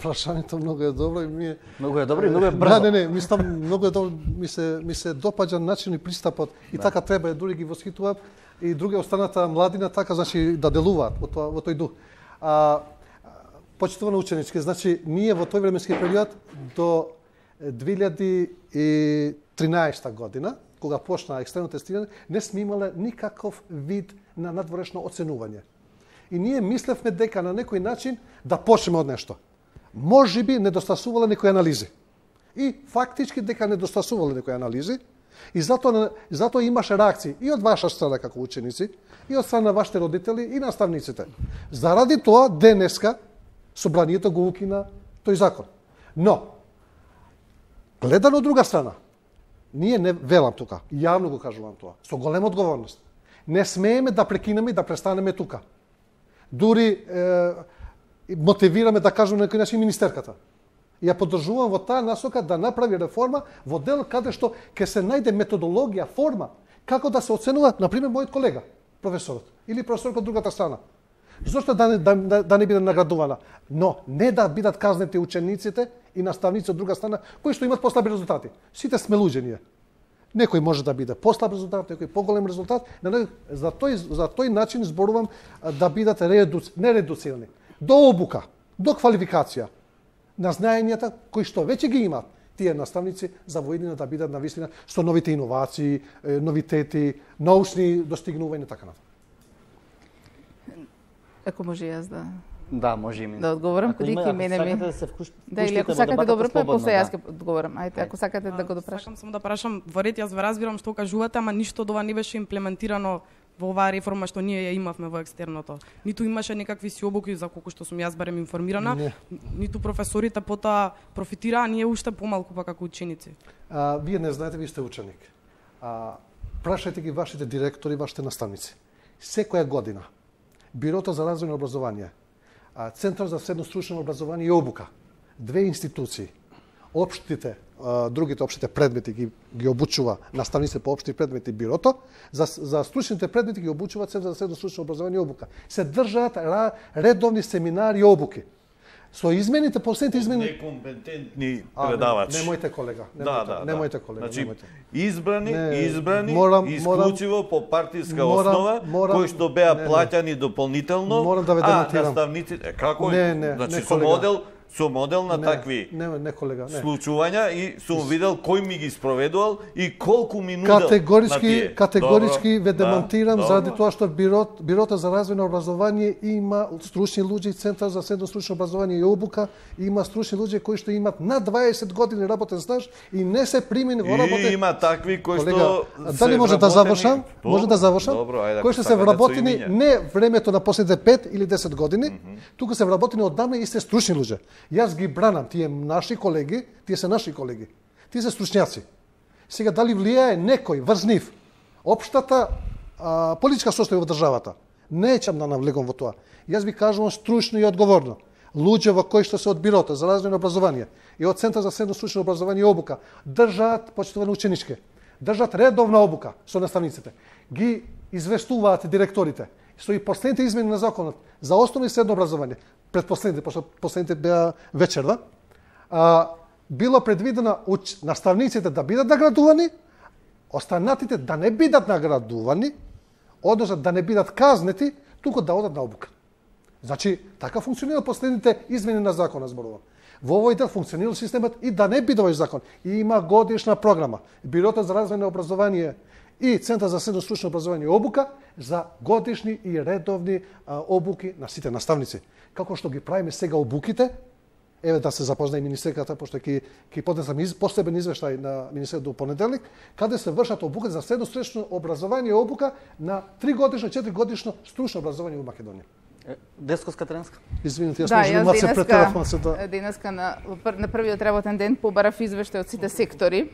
Прашањето многу е добро и ми е многу е добро и многу е брзо. Не, мислам многу е добро, ми се допаѓа начин и пристапот и така треба, дури ги восхитувам и други останата младина така значи да делуваат во тој дух. Почитувано ученички, значи ние во тој временски период до 2013 година, кога почна екстерно тестирање, не сме имале никаков вид на надворешно оценување. И ние мислевме дека на некој начин да почнеме од нешто. Можеби недостасувале некои анализи. И фактички дека недостасувале некои анализи, и затоа имаше реакции и од ваша страна како ученици, и од страна на вашите родители и наставниците. Заради тоа денеска собранието го укина тој закон. Но гледано од друга страна, ние не велам тука, јавно го кажувам тоа, со голема одговорност. Не смееме да прекинеме и да престанеме тука. Дури мотивираме да кажеме на некој начин министерката. Ја поддржувам во таа насока да направи реформа во дел каде што ќе се најде методологија, форма, како да се оценува, например, мојот колега, професорот, или професорот од другата страна. Зошто да не биде наградувана? Но не да бидат казнети учениците и наставници од друга страна, кои што имат послаби резултати. Сите сме луѓе ние. Некој може да биде послаб резултат, некој поголем резултат. За тој начин зборувам да бидат не редуцирани. До обука, до квалификација на знаењата кои што веќе ги имаат тие наставници за воедина да бидат навистина со новите иновации, новитети, научни достигнувања и така натаму. Ако може јас да... Да, може и ми. Да одговорам, бидејќи мене ми... Сакате да се вклучите или ако сакате да обрпе, после јас ќе одговорам. Ајде, ако сакате да го допрашам. Сакам само да прашам, во ред јас ве разбирам што кажувате, ама ништо од ова не беше имплементирано во оваа реформа што ние ја имавме во екстерното. Ниту имаше некакви си обуки за колку што сум јас барем информирана, ниту професорите потоа профитираа, ние уште помалку па како ученици. Вие не знаете, ви сте ученик. Прашајте ги вашите директори, вашите наставници. Секоја година Бирото за развој на образование, Центар за средно стручно образование и обука, две институции, другите општите предмети ги обучува наставници по општи предмети Бирото, за стручните предмети ги обучува Центар за средно стручно образование и обука. Се држат редовни семинари и обуки. Со измените, последните измени... Некомпетентни предавачи. Немојте, колега. Немојте, колега. Значи, избрани исклучиво по партиска основа, кои што беа плаќани дополнително, наставниците... Како? Значи, со модел на такви случувања и сум видел кој ми ги спроведувал и колку ми нудел на тие. Категорички ве демонтирам заради тоа што Бирото за развој на образование има стручни луѓе, Центар за средно стручно образование и обука има стручни луѓе кои што имаат над 20 години работен стаж и не се примени во работа. И има такви кои што дали може да завршам? Може да завршам? Кои што се вработени не времето на последните 5 или 10 години, туку се вработени оддавна и се стручни луѓе. Јас ги бранам, тие наши колеги, тие се наши колеги, тие се стручњаци. Сега дали влијае некој врз нив општата политичка состојба во државата? Неćам да навлегам во тоа. Јас ви кажувам стручно и одговорно. Луѓе во кои што се од Бирото за развој на образование и од Центар за средно стручно образование и обука држат почитувано ученичке, држат редовна обука со наставниците, ги известуваат директорите. Со и последните измени на законот за основно и средно образование, предпоследните, пошто последните беа вечерва, било предвидено наставниците да бидат наградувани, останатите да не бидат наградувани, одnosno да не бидат казнети, туку да одат на обука. Значи, така функционира последните измени на закона, зборувам. Во овој дел функционира системот и да не биде овој закон. И има годишна програма. Бирото за развој на образование и Центар за средно стручно образование и обука за годишни и редовни обуки на сите наставници. Како што ги правиме сега обуките, еве да се запознае министерката, пошто ќе поднесам посебен извештај на министерството до понеделник, каде се вршат обука за средно образование и обука на 3-годишно, 4-годишно стручно образование во Македонија. Деско Скатеринска. Извините, јас можам се претелефон се да... Денеска на првиот работен ден побарав извештај од сите сектори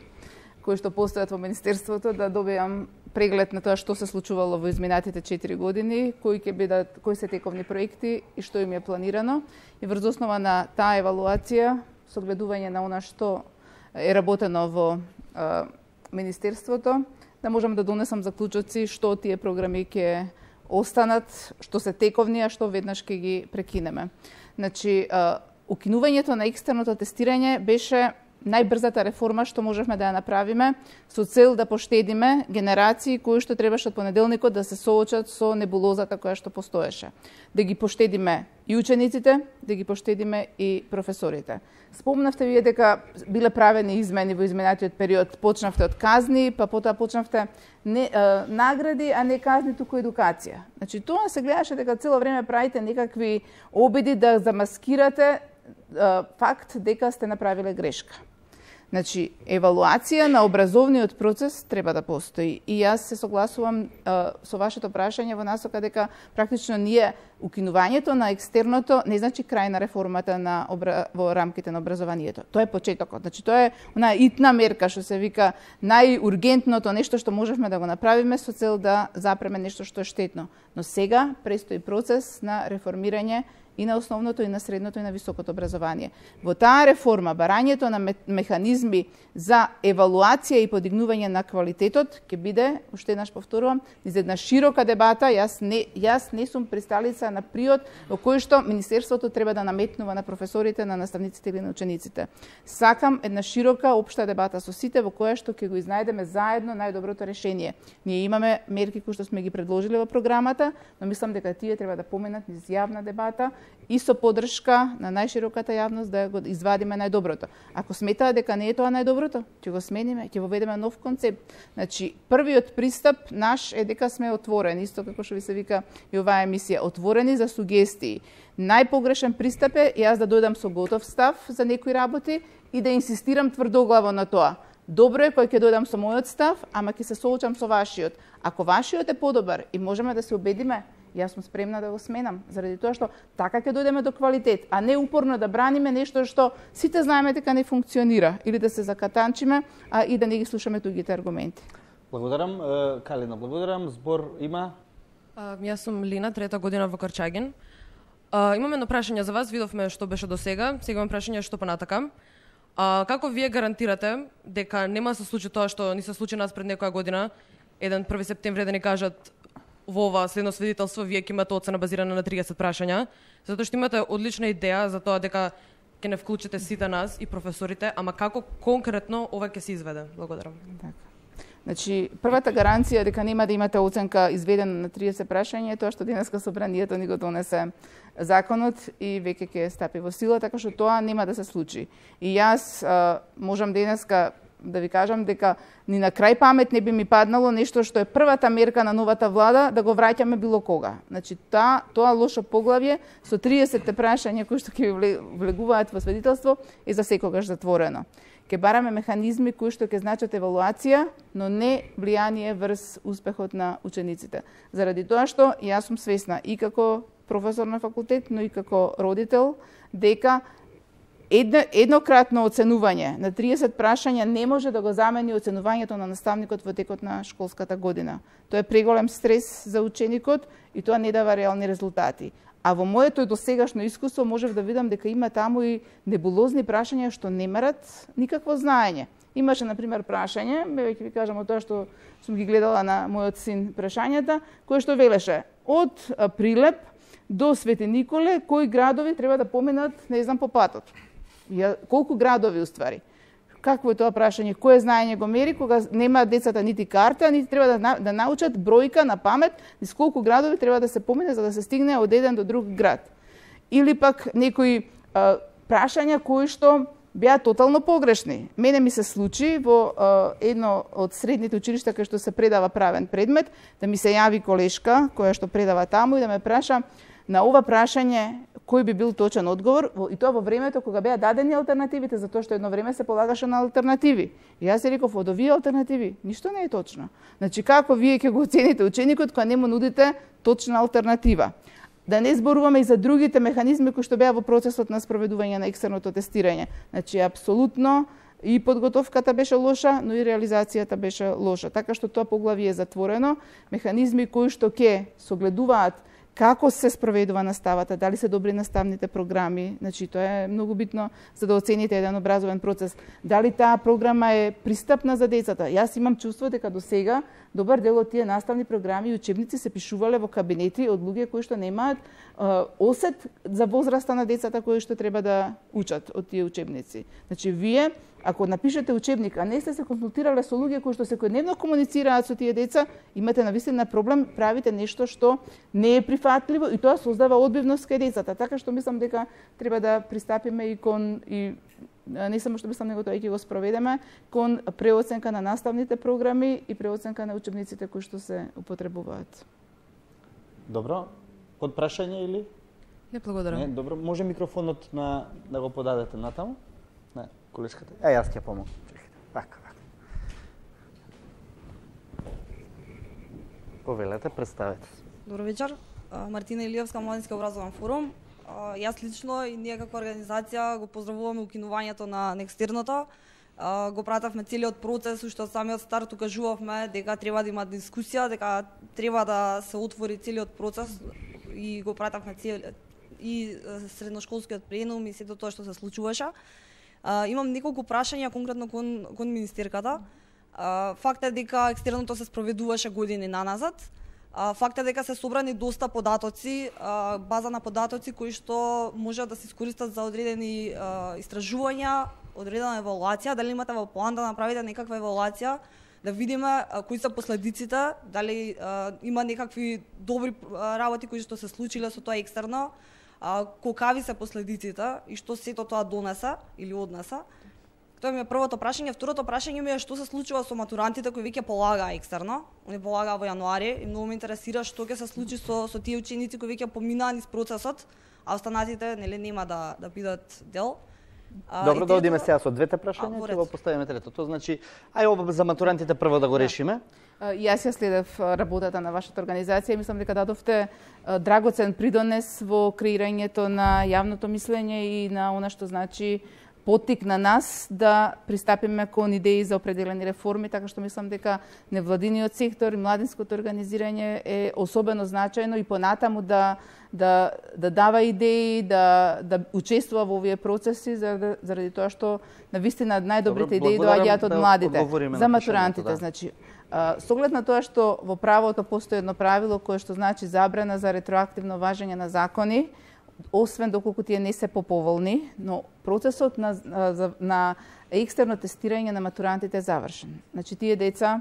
кои што постојат во Министерството, да добијам преглед на тоа што се случувало во изминатите 4 години, кои се тековни проекти и што им е планирано. И врз основа на таа евалуација, со гледување на она што е работено во Министерството, да можам да донесам заклучоци што тие програми ќе останат, што се тековни, а што веднаш ќе ги прекинеме. Значи, укинувањето на екстерното тестирање беше најбрзата реформа што можевме да ја направиме со цел да поштедиме генерации кои што требаше од понеделникот да се соочат со небулозата која што постоеше. Да ги поштедиме и учениците, да ги поштедиме и професорите. Спомнавте вие дека биле правени измени во изминатиот период. Почнавте од казни, па потоа почнавте награди, а не казни, туку едукација. Значи, тоа се гледаше дека цело време правите некакви обиди да замаскирате факт дека сте направиле грешка. Значи, евалуација на образовниот процес треба да постои. И јас се согласувам со вашето прашање во насока дека практично ние укинувањето на екстерното не значи крај на реформата во рамките на образованието. Тоа е почетокот. Значи, тоа е она итна мерка што се вика најургентното нешто што можевме да го направиме со цел да запреме нешто што е штетно. Но сега престои процес на реформирање и на основното, и на средното, и на високото образование. Во таа реформа, барањето на механизми за евалуација и подигнување на квалитетот ќе биде, уште еднаш повторувам, низ една широка дебата. Јас не сум присталица на приод во кој што Министерството треба да наметнува на професорите, на наставниците или на учениците. Сакам една широка општа дебата со сите во која што ќе го изнајдеме заедно најдоброто решение. Ние имаме мерки кои што сме ги предложили во програмата, но мислам дека тие треба да поменат низ јавна дебата и со поддршка на најшироката јавност да го извадиме најдоброто. Ако сметаа дека не е тоа најдоброто, ќе го смениме, ќе воведеме нов концепт. Значи, првиот пристап наш е дека сме отворени, исто како што ви се вика и оваа емисија, отворени за сугестии. Најпогрешен пристап е јас да дојдам со готов став за некои работи и да инсистирам тврдоглаво на тоа. Добро е кој ќе дојдам со мојот став, ама ќе се соочам со вашиот. Ако вашиот е подобар и можеме да се убедиме, јас сум спремна да го сменам, заради тоа што така ќе дојдеме до квалитет, а не упорно да браниме нешто што сите знаеме дека не функционира, или да се закатанчиме, а и да не ги слушаме тугите аргументи. Благодарам, Калина, благодарам. Збор има? Јас сум Лина, 3-та година во Карчаген. Имам едно прашање за вас, видовме што беше до сега, сега имам прашање што понатака. Како вие гарантирате дека нема да се случи тоа што ни се случи нас пред некоја година, 1 септември да ни кажат во ова следно свидетелство вие ќе имате оцена базирана на 30 прашања, затоа што имате одлична идеја за тоа дека ќе не вклучите сите нас и професорите, ама како конкретно ова ќе се изведе? Благодарам. Така. Значи, првата гаранција дека нема да имате оценка изведена на 30 прашања е тоа што денеска собранието ни го донесе законот и веќе ќе стапи во сила, така што тоа нема да се случи. И јас можам денеска да ви кажам дека ни на крај памет не би ми паднало нешто што е првата мерка на новата влада да го враќаме било кога. Значи, тоа лошо поглавје со 30 прашања кои што ќе влегуваат во свидетелство е за секогаш затворено. Ќе бараме механизми кои што ќе значат евалуација, но не влијание врз успехот на учениците. Заради тоа што јас сум свесна и како професор на факултет, но и како родител, дека еднократно оценување на 30 прашања не може да го замени оценувањето на наставникот во текот на школската година. Тоа е преголем стрес за ученикот и тоа не дава реални резултати. А во моето досегашно искуство можев да видам дека има таму и небулозни прашања што не мерат никакво знаење. Имаше, например, прашање, ќе ви кажам од тоа што сум ги гледала на мојот син прашањата, кое што велеше од Прилеп до Свети Николе, кои градови треба да поминат, не знам, по патот. Колку градови уствари? Какво е тоа прашање? Кое знаење го мери кога нема децата нити карта, нити треба да научат бројка на памет, низ колку градови треба да се помине за да се стигне од еден до друг град? Или пак некои прашања кои што беа тотално погрешни. Мене ми се случи во едно од средните училишта кај што се предава правен предмет, да ми се јави колешка која што предава таму и да ме праша на ова прашање кој би бил точен одговор, и тоа во времето кога беа дадени алтернативите, затоа што едно време се полагаше на алтернативи. И јас се реков, од овие алтернативи, ништо не е точно. Значи, како вие ќе го оцените ученикот кога не му нудите точна алтернатива? Да не зборуваме и за другите механизми кои што беа во процесот на спроведување на екстерното тестирање. Значи, апсолутно и подготовката беше лоша, но и реализацијата беше лоша. Така што тоа поглавие е затворено. Механизми кои што ќе согледуваат како се спроведува наставата, дали се добри наставните програми, значи тоа е многу битно за да оцените еден образовен процес. Дали таа програма е пристапна за децата? Јас имам чувство дека до сега добар дел од тие наставни програми и учебници се пишувале во кабинети од луѓе кои што немаат осет за возраста на децата кои што треба да учат од тие учебници. Значи вие ако напишете учебник, а не сте се консултирале со луѓе кои што секојдневно комуницираат со тие деца, имате навистина проблем, правите нешто што не е прифатливо и тоа создава одбивност кај децата. Така што мислам дека треба да пристапиме и кон не само што мислам него тоа и ќе го спроведеме кон преоценка на наставните програми и преоценка на учебниците кои што се употребуваат. Добро, под прашање или? Не, благодарам. Не, добро, може микрофонот да го подадете натаму? Не, колешката. Јас ќе помогнам. Така. Повелете, представете се. Добро вечер. Мартина Илиевска, Младински образован форум. Јас лично и ние како организација го поздравуваме укинувањето на екстерното. Го пратавме целиот процес, уште од самиот старт укажувавме дека треба да има дискусија, дека треба да се отвори целиот процес и го пратавме и средношколскиот пленум и сето тоа што се случуваше. Имам неколку прашања конкретно кон министерката. Факт е дека екстерното се спроведуваше години наназад. Факт е дека се собрани доста податоци, база на податоци кои што можат да се искористат за одредени истражувања, одредена евалуација. Дали имате во план да направите некаква евалуација, да видиме кои се последиците, дали има некакви добри работи кои што се случиле со тоа екстерно, колкави се последиците и што сето тоа донесе или однесе. Тоа ми е првото прашање. Второто прашање ми е што се случува со матурантите кои веќе полагаа екстерно. Они полагаа во јануари и многу ме интересира што ќе се случи со тие ученици кои веќе поминаа низ процесот, а останатите нема да бидат дел. Добро, да одиме сега со двете прашања, ќе го поставиме третото. Значи, ај за матурантите прво да го решиме. Јас ја следев работата на вашата организација и мислам дека дадовте драгоцен придонес во креирањето на јавното мислење и на она што значи поттик на нас да пристапиме кон идеи за определени реформи, така што мислам дека невладиниот сектор и младинското организирање е особено значајно и понатаму да дава идеи, да учествува во овие процеси заради тоа што навистина најдобрите идеи доаѓаат од младите. За матурантите, значи с оглед на тоа што во правото постои едно правило кое што значи забрана за ретроактивно важење на закони, освен доколку тие не се поповолни, но процесот на екстерно тестирање на матурантите е завршен. Значи, тие деца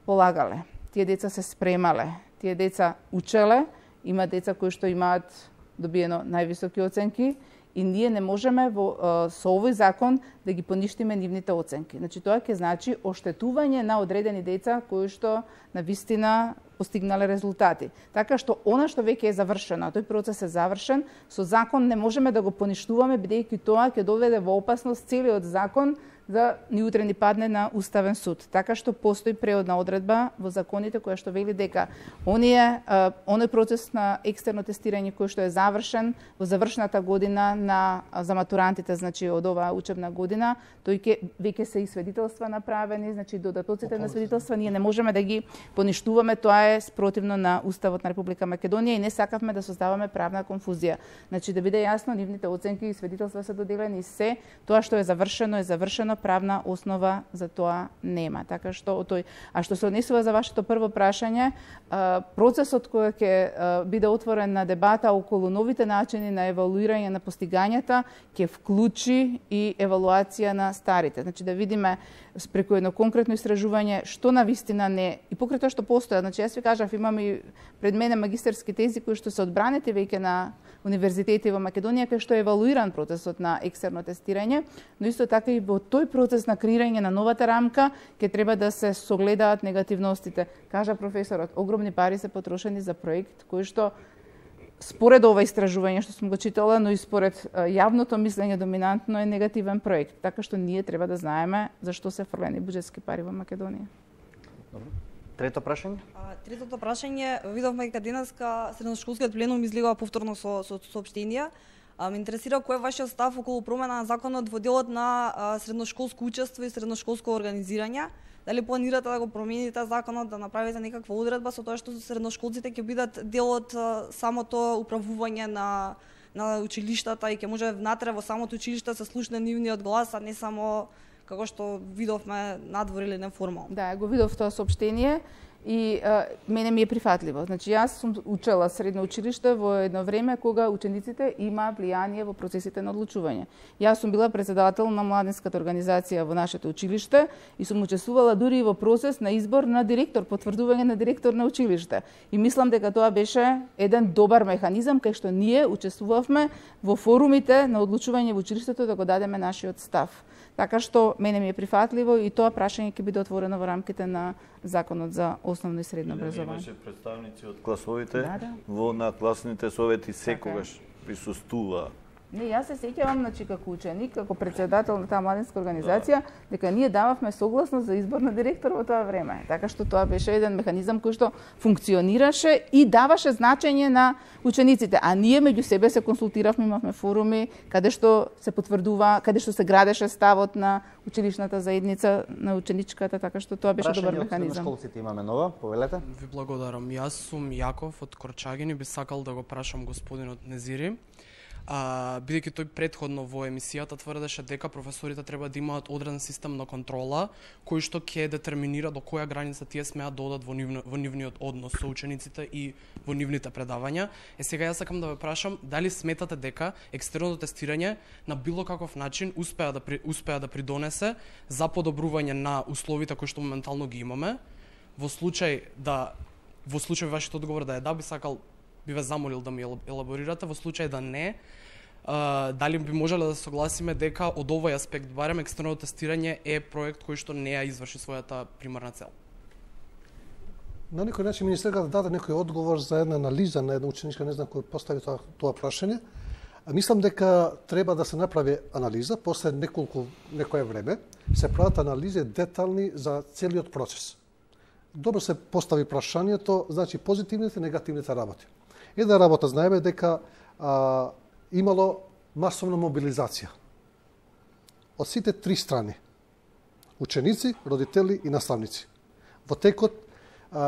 полагале, тие деца се спремале, тие деца учеле, има деца кои што имаат добиено највисоки оценки и ние не можеме со овој закон да ги поништиме нивните оценки. Значи, тоа ќе значи оштетување на одредени деца кои што навистина постигнале резултати. Така што она што веќе е завршено, тој процес е завршен, со закон не можеме да го поништуваме бидејќи тоа ќе доведе во опасност целиот закон да ни утре ни падне на Уставен суд. Така што постои преодна одредба во законите која што вели дека оној процес на екстерно тестирање кој што е завршен во завршната година за матурантите, значи од оваа учебна година, тој веќе се и свидетелства направени, значи додатоците на свидетелства ние не можеме да ги поништуваме, тоа е спротивно на Уставот на Република Македонија и не сакавме да создаваме правна конфузија. Значи да биде јасно, нивните оценки и свидетелства се доделени и се, тоа што е завршено, правна основа за тоа нема. Така што што се однесува за вашето прво прашање, процесот кој ќе биде отворен на дебата околу новите начини на евалуирање на постигањата ќе вклучи и евалуација на старите. Значи да видиме преку едно конкретно истражување што навистина не и покрај тоа што постоја. Значи јас ви кажав, имам и пред мене магистерски тези кои што се одбранети веќе на универзитети во Македонија кај што е евалуиран процесот на екстерно тестирање, но исто така и во тој процес на креирање на новата рамка ќе треба да се согледаат негативностите. Кажа професорот, огромни пари се потрошени за проект кој што според ова истражување што сум го читала, но и според јавното мислење доминантно е негативен проект. Така што ние треба да знаеме зашто се фрлени буџетски пари во Македонија. Трето прашање? Третото прашање, видовме дека денеска средношколскиот пленум излегува повторно со соопштенија. Ме интересира кој е вашиот став околу промена на законот во делот на средношколско учество и средношколско организирање. Дали планирате да го промените законот, да направите некаква одредба со тоа што средношколците ќе бидат дел од самото управување на училиштата и ќе може внатре во самото училиште се слушне нивниот глас, а не само како што видовме надвор или неформално. Да, го видов тоа соопштение и мене ми е прифатливо. Значи, јас сум учела средно училиште во едно време кога учениците има влијание во процесите на одлучување. Јас сум била председател на младинската организација во нашето училиште и сум учествувала дури и во процес на избор на директор, потврдување на директор на училиште. И мислам дека тоа беше еден добар механизам кај што ние учествувавме во форумите на одлучување во училиштето да го дадеме нашиот став. Така што мене ми е прифатливо и тоа прашање ќе биде отворено во рамките на законот за основно и средно образование. Имаше представници од класовите во на класните совети секогаш присуствува. Не, јас се сеќавам, значи, како ученик, како председател на таа младинска организација, дека ние дававме согласност за избор на директор во тоа време. Така што тоа беше еден механизам кој што функционираше и даваше значење на учениците. А ние меѓу себе се консултиравме, имавме форуми каде што се потврдува, каде што се градеше ставот на училишната заедница, на ученичката, така што тоа беше добар механизам. Прашање од школците имаме нова, повелете. Ви благодарам. Јас сум Јаков од Корчагин и би сакал да го прашам господинот Незири. Бидејќи тој претходно во емисијата тврдеше дека професорите треба да имаат одреден систем на контрола, кој што ќе детерминира до која граница тие смеат да одат во нивниот однос со учениците и во нивните предавања. Сега јас сакам да ве прашам, дали сметате дека екстерното тестирање на било каков начин успеа да придонесе за подобрување на условите кои што моментално ги имаме? Во случај вашиот одговор да е да, би ве замолил да ми елаборирате. Во случај да не, дали би можеле да согласиме дека од овој аспект барем екстерното тестирање е проект кој што не ја изврши својата примарна цел? На некој начин министерката даде некој одговор за една анализа на една ученичка, не знам кој постави тоа прашање. Мислам дека треба да се направи анализа, после некое време се прават анализи детални за целиот процес. Добро се постави прашањето, значи позитивните и негативните работи. Една работа знаеме дека имало масовна мобилизација од сите три страни. Ученици, родители и наставници. Во текот,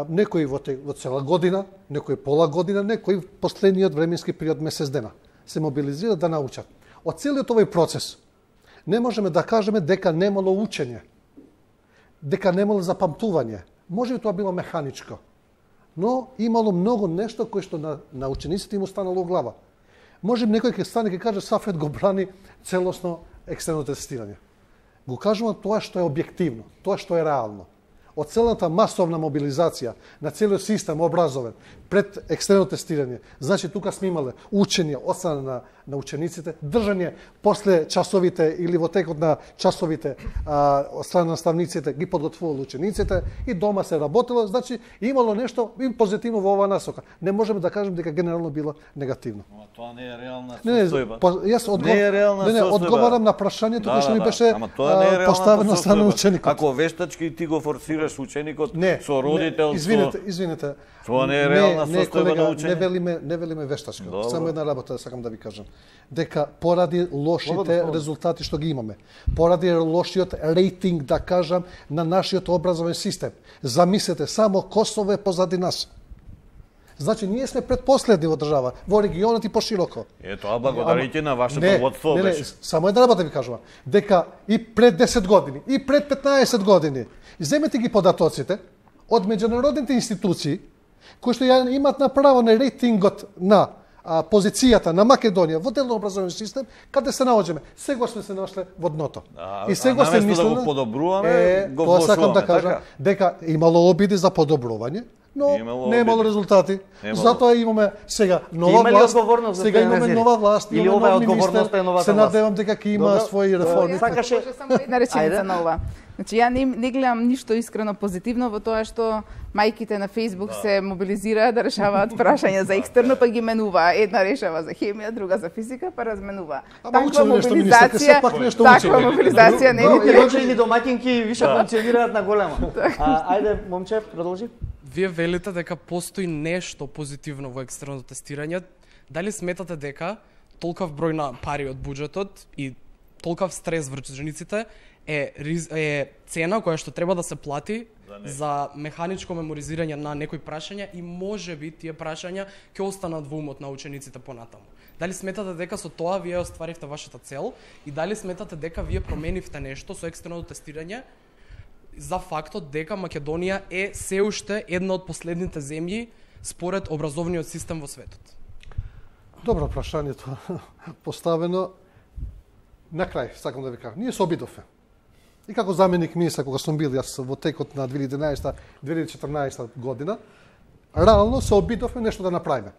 некои во цела година, некои пола година, некои последниот временски период месец дена се мобилизираат да научат. Од целиот овој процес не можеме да кажеме дека немало учење, дека немало запамтување. Може би тоа било механичко, но имало многу нешто кој што на учениците им останало во глава. Може би некој ќе стане и каже Сафет го брани целосно екстерно тестирање. Го кажувам тоа што е објективно, тоа што е реално. Од целата масовна мобилизација на целиот систем образовен пред екстерно тестирање, значи тука сме имале учење од страна на учениците, држање после часовите или во текот на часовите од страна на наставниците ги подготвувале учениците и дома се работело, значи имало нешто позитивно во оваа насока. Не можеме да кажеме дека генерално било негативно. Тоа не е реална состојба. Јас одговарам на прашањето кое што ми беше поставено од страна на ученикот. Ако вештачки ти го форсираш ученикот со родител, извинете. Тоа не е реална состојба на учење. Не велиме вештачка. Само една работа сакам да ви кажам. Дека поради лошите резултати што ги имаме, поради лошиот рейтинг, да кажам, на нашиот образовен систем. Замислете, само Косово е позади нас. Значи, ние сме предпоследни во држава, во регионот и пошироко. Тоа благодарите на вашето водство беше. Само една работа ви кажувам. Дека и пред 10 години, и пред 15 години, земете ги податоците од меѓународните институции, кои што ја имат направо на рейтингот на позицијата на Македонија во делно образовен систем, каде се наоѓаме? Сега сме се нашле во дното. И сега се мислиме да го подобруваме, го влошуваме. Тоа сакам да кажам, дека имало обиди за подобрување, но не имало резултати. Затоа имаме сега нова власт. Сега имаме нова власт, или ова е одговорноста е новата власт. Се надевам дека ќе има своји реформи. Сакаше само една реченица на ова. Значи, ја не гледам ништо искрено позитивно во тоа што мајките на Facebook се мобилизираат да решаваат прашања за екстерно, па ги менува. Една решава за хемија, друга за физика, па разменува. Таква мобилизација не е. Речени домаќинки више функционираат на големо. Ајде, момче, продолжи. Вие велите дека постои нешто позитивно во екстерно тестирање. Дали сметате дека толков број на пари од буџетот и толков стрес врз жениците е цена која што треба да се плати за механичко меморизирање на некои прашања и можеби тие прашања ќе останат во умот на учениците понатаму. Дали сметате дека со тоа вие остваривте вашата цел и дали сметате дека вие променивте нешто со екстерното тестирање за фактот дека Македонија е се уште една од последните земји според образовниот систем во светот? Добро прашањето поставено. На крај, сакам да ви кажам, ние се обидовме. И како заменик министар, кога сум бил јас во текот на 2011-2014 година, реално се обидовме нешто да направиме.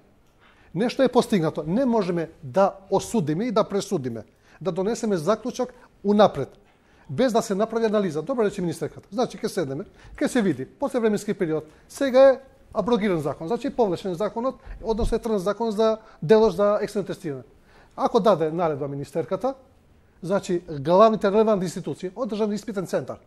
Нешто е постигнато. Не можеме да осудиме и да пресудиме, да донесеме заклучок унапред, без да се направи анализа. Добро рече министерката. Значи, ќе седнеме, ќе се види, после временски период. Сега е аброгиран закон, значи повлечен законот, односно е трн закон за делош за екстерно тестирање. Ако даде наредба министерката, значи главните релевантни институции, од државни испитен центар,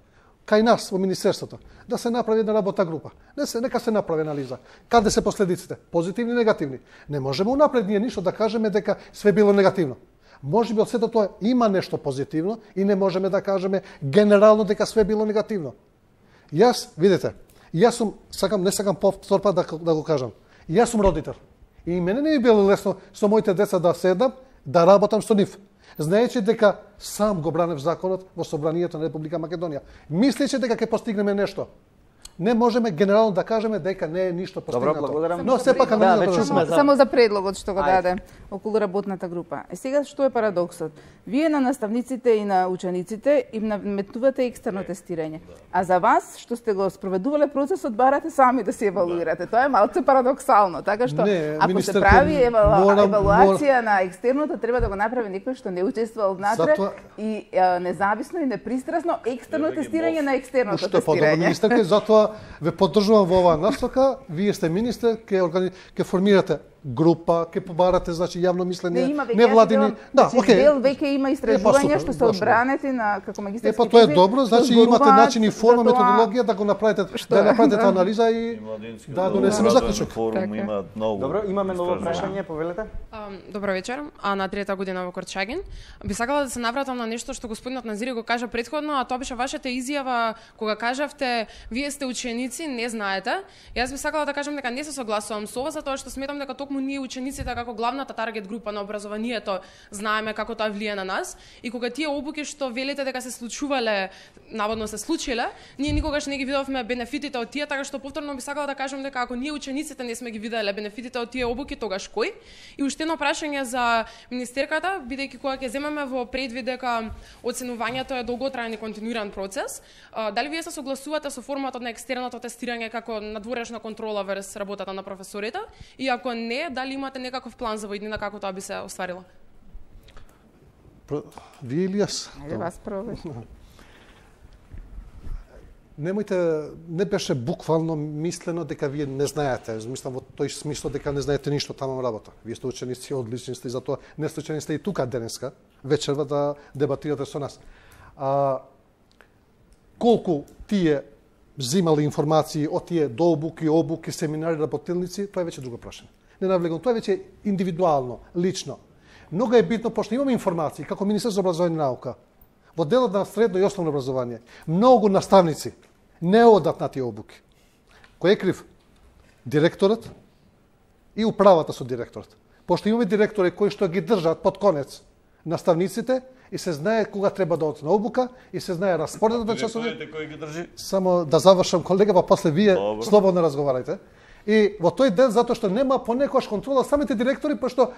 кај нас во министерството, да се направи една работна група. Нека се направи анализа. Каде се последиците? Позитивни и негативни. Не можеме унапред ние ништо да кажеме дека све било негативно. Можеби од сето тоа има нешто позитивно и не можеме да кажеме генерално дека све било негативно. Јас, видите, не сакам повтор пат да го кажам. Јас сум родител. И мене не би било лесно со моите деца да седам, да работам со нив. Знаејќи дека сам го бранев законот во Собранието на Република Македонија. Мислејќи дека ќе постигнеме нешто. Не можеме генерално да кажеме дека не е ништо постигнато. Добро, благодарам. Но сепак само за предлогот што го даде околу работната група. Сега што е парадоксот? Вие на наставниците и на учениците им наметнувате екстерно тестирање, а за вас што сте го спроведувале процесот барате сами да се евалуирате. Тоа е малку парадоксално, така што ако се прави евалуација на екстерното, треба да го направи некој што не учествувал внатре и независно и непристрасно екстерно тестирање на екстерното тестирање. Затоа ве поддржувам во оваа насока. Вие сте министер, ќе формирате група, ќе побарате, значи, јавно мислење, невладини. Да, окей. Дел веќе има истражувања што се одбранети на како магистарски тези. Тоа е добро, значи имате начин и форма, методологија да го направите, да направите анализа и да донесеме заклучок. Добро, имаме ново прашање, повелете. Добро вечер. На трета година во Корчагин. Би сакала да се навратам на нешто што господинот Назири го кажа претходно, а тоа беше вашата изјава кога кажавте вие сте ученици, не знаете. Јас би сакала да кажам дека не се согласувам со ова, затоа што сметам дека токму ние учениците како главната таргет група на образованието знаеме како тоа влие на нас и кога тие обуки што велите дека се случувале, наводно се случиле, ние никогаш не ги видовме бенефитите од тие, така што повторно би сакала да кажам дека ако ние учениците не сме ги виделе бенефитите од тие обуки, тогаш кој? И уште едно прашање за министерката, бидејќи кога ќе земеме во предвид дека оценувањето е долготраен и континуиран процес, дали вие се согласувате со форматот на екстерното тестирање како надворешна контрола врз работата на професорите? И ако не, дали имате некаков план за воиднина како тоа би се остварило? Вие или јас? Ајде, вас прво. Немојте, не беше буквално мислено дека вие не знаете. Мислам во тој смисло дека не знаете ништо таму работа. Вие сте ученици, одлични сте и затоа не сте ученици и тука денеска, вечерва да дебатирате со нас. Колку тие взимали информации од тие дообуки, обуки, семинари, работилници, тоа е веќе друго прашање. Не навлегам, тоа е веќе индивидуално, лично. Многу е битно, пошто имаме информации, како Министерство за образование и наука, во делот на средно и основно образование, многу наставници не одат на тие обуки. Кој е крив? Директорот и управата со директорот. Пошто имаме директори кои што ги држат под конец наставниците и се знае кога треба да одат на обука и се знае распоредот на часови. Само да завршам, колега, па после вие слободно разговарајте. И во тој ден, затоа што нема понекогаш контрола самите директори, пошто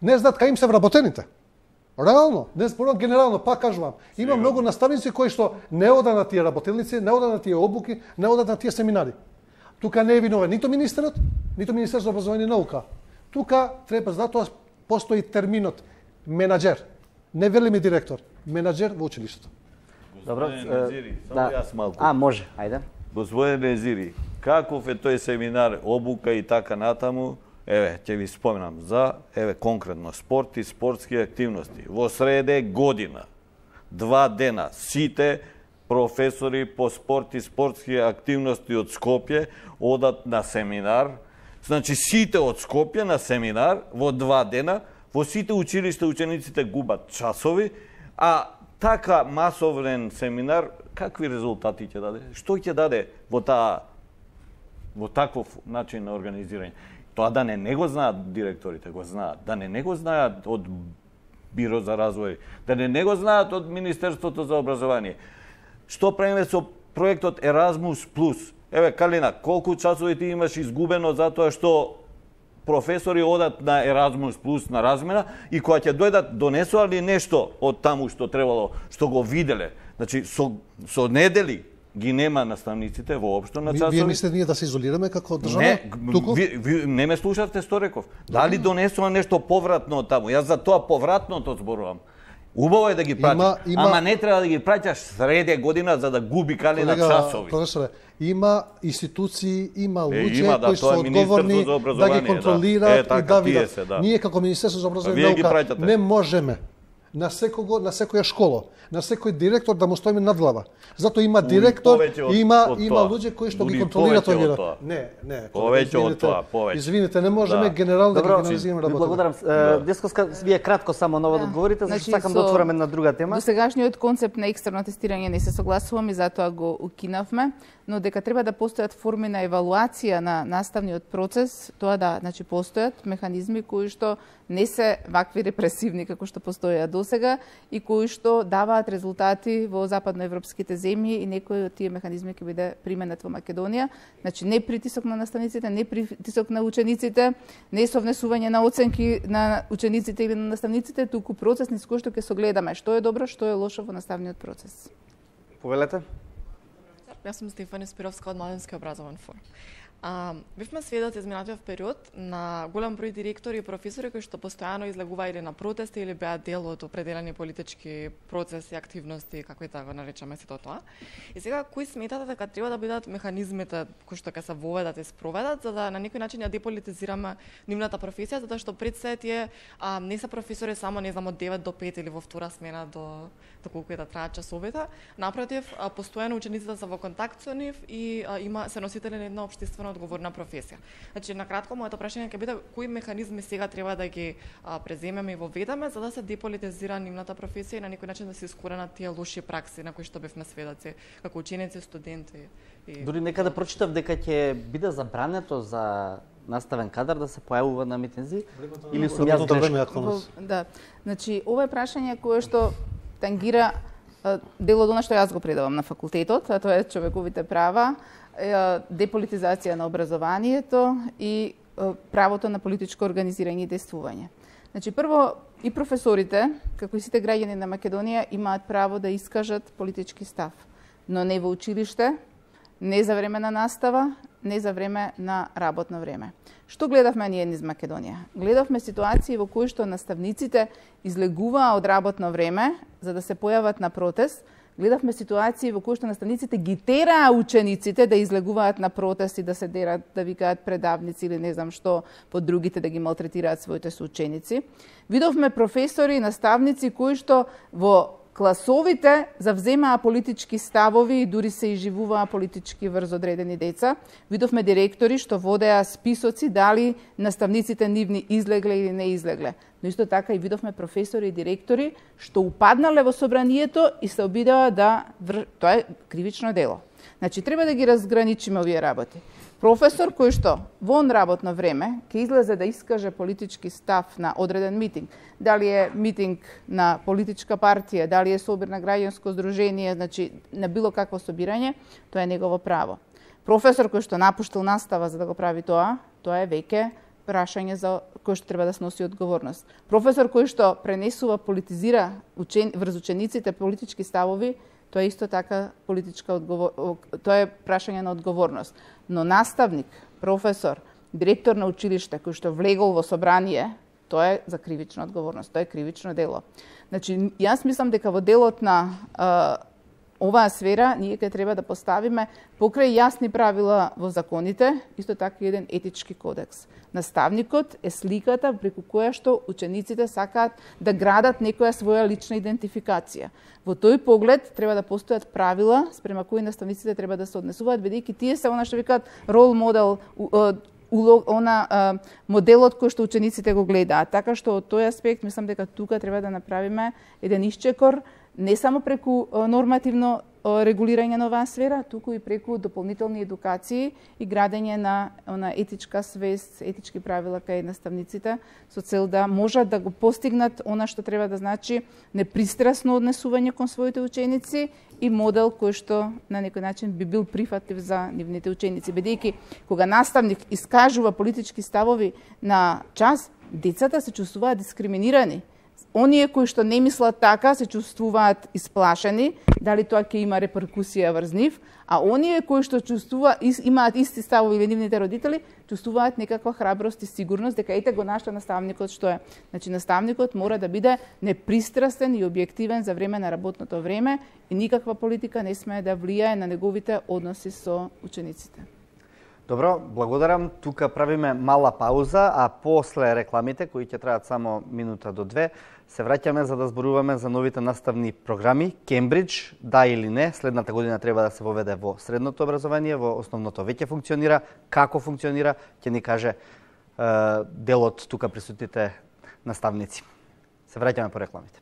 не знаат кај им се вработените. Реално, не зборувам генерално, пак кажувам. Има многу наставници кои што не одат на тие работилници, не одат на тие обуки, не одат на тие семинари. Тука не е виновен нито министерот, нито Министерство за образование и наука. Тука треба, затоа постои терминот менаџер. Не велиме директор, менаџер во училиштето. Добро. Незири, само јас малку. Може, ајде. Господине Незири, каков е тој семинар, обука и така натаму? Еве, ќе ви споменам за, конкретно, спорт и спортски активности. Во среде година, 2 дена, сите професори по спорт и спортски активности од Скопје одат на семинар. Значи, сите од Скопје на семинар во 2 дена, во сите училишта учениците губат часови, а така масовен семинар, какви резултати ќе даде? Што ќе даде во таков начин на организирање? Тоа да не го знаат директорите, го знаат. Да не го знаат од Биро за развој, да не го знаат од Министерството за образование. Што правиме со проектот Еразмус Плюс? Еве, Калина, колку часови ти имаш изгубено затоа што професори одат на Еразмус Плюс на размена и кога ќе дојдат, донесува ли нешто од таму што требало, што го виделе? Значи, со недели ги нема наставниците воопшто на часови. Вие мислите ние да се изолираме како држава? Не, ви не ме слушавте што реков. Дали донесува нешто повратно од таму? Јас за тоа повратното зборувам. Убаво е да ги праќаш, ама не треба да ги праќаш среде година за да губи Калина часови. Професоре, има институции, има луѓе кои се одговорни да ги контролираат и да видат. Ние како Министерство за образование и наука не можеме на секоја школа, на секој директор да му стоиме над глава. Затоа има директор, има луѓе кои што ги контролираат овие. Не. Повеќе од тоа, повеќе. Извините, не можеме генерално да ги генерализираме работата. Благодарам. Десковска, вие кратко само ново да одговорите, зашто сакам да отвориме на друга тема. Досегашниот концепт на екстерно тестирање не се согласуваме и затоа го укинавме, но дека треба да постојат форми на евалуација на наставниот процес, тоа да, значи постојат механизми кои што не се вакви репресивни како што постојаа досега и кои што даваат резултати во западноевропските земји и некои од тие механизми ќе биде применет во Македонија. Значи не притисок на наставниците, не притисок на учениците, не совнесување на оценки на учениците или на наставниците, туку процес низ кој што ќе согледаме што е добро, што е лошо во наставниот процес. Повелете. Јас сум Стефани Спировска од Младински образован форум. Бивме сведоци изминатиот период на голем број директори и професори кои што постојано излегуваа или на протести или беа дел од определени политички процеси, активности, како и така го наречеме сето тоа. И сега кои сметате дека треба да бидат механизмите кои што ќе се воведат и спроведат за да на некој начин ја деполитизираме нивната професија, затоа што пред се тие не се професори само не знам од 9 до 5 или во втора смена до колку да траат часовите. Напротив, постојано учениците се во контакт со нив и се носители на една општествена одговорна професија. Значи, на кратко, моето прашање ќе биде кои механизми сега треба да ги преземеме и воведеме за да се деполитизира нивната професија и на некој начин да се искоренат тие лоши пракси на кои што бевме сведоци како ученици, студенти. Дури некаде прочитав дека ќе биде забрането за наставен кадар да се појавува на митинзи или сум јас грешно? Да. Значи, ова е прашање кое што тангира дел од она што јас го предавам на факултетот, а тоа е човековите права, деполитизација на образованието и правото на политичко организирање и действување. Значи, прво, и професорите, како и сите граѓани на Македонија, имаат право да искажат политички став, но не во училиште, не за време на настава, не за време на работно време. Што гледавме ние низ Македонија? Гледавме ситуации во кои што наставниците излегуваа од работно време за да се појават на протест. Гледавме ситуации во кои што наставниците ги тераа учениците да излегуваат на протест и да се дерат, да викаат предавници или не знам што, под другите да ги малтретираат своите соученици. Видовме професори и наставници кои што во класовите завземаа политички ставови и дури се изживуваа политички врз одредени деца. Видовме директори што водеа списоци дали наставниците нивни излегле или не излегле. Но исто така и видовме професори и директори што упаднале во собранието и се обидеа да тоа е кривично дело. Значи треба да ги разграничиме овие работи. Професор кој што во работно време ќе излезе да искаже политички став на одреден митинг, дали е митинг на политичка партија, дали е собир на граѓанско здружение, значи на било какво собирање, тоа е негово право. Професор кој што напуштил настава за да го прави тоа е веќе прашање за кој што треба да сноси одговорност. Професор кој што пренесува, политизира врз учениците политички ставови, тоа е исто така тоа е прашање на одговорност. Но наставник, професор, директор на училиште кој што влегол во собрание, тоа е за кривична одговорност, тоа е кривично дело. Значи, јас мислам дека во делот на оваа сфера ние ќе треба да поставиме покрај јасни правила во законите, исто така и еден етички кодекс. Наставникот е сликата преку која што учениците сакаат да градат некоја своја лична идентификација. Во тој поглед треба да постојат правила спрема кои наставниците треба да се однесуваат, бидејќи тие се она што викаат рол модел, моделот кој што учениците го гледаат. Така што од тој аспект мислам дека тука треба да направиме еден исчекор не само преку нормативно регулирање на оваа сфера, туку и преку дополнителни едукации и градење на етичка свест, етички правила кај наставниците, со цел да можат да го постигнат она што треба да значи непристрасно однесување кон своите ученици и модел кој што на некој начин би бил прифатлив за нивните ученици. Бидејќи кога наставник искажува политички ставови на час, децата се чувствуваат дискриминирани. Оние кои што не мислат така се чувствуваат исплашени, дали тоа ќе има реперкусија врз нив, а оние кои што имаат исти ставови или нивните родители, чувствуваат некаква храброст и сигурност дека ете го нашата наставникот што е. Значи наставникот мора да биде непристрастен и објективен за време на работното време и никаква политика не смее да влијае на неговите односи со учениците. Добро, благодарам. Тука правиме мала пауза, а после рекламите, кои ќе траат само минута до две, се враќаме за да зборуваме за новите наставни програми. Кембридж, да или не, следната година треба да се воведе во средното образование, во основното веќе функционира. Како функционира, ќе ни каже дел од тука присутните наставници. Се враќаме по рекламите.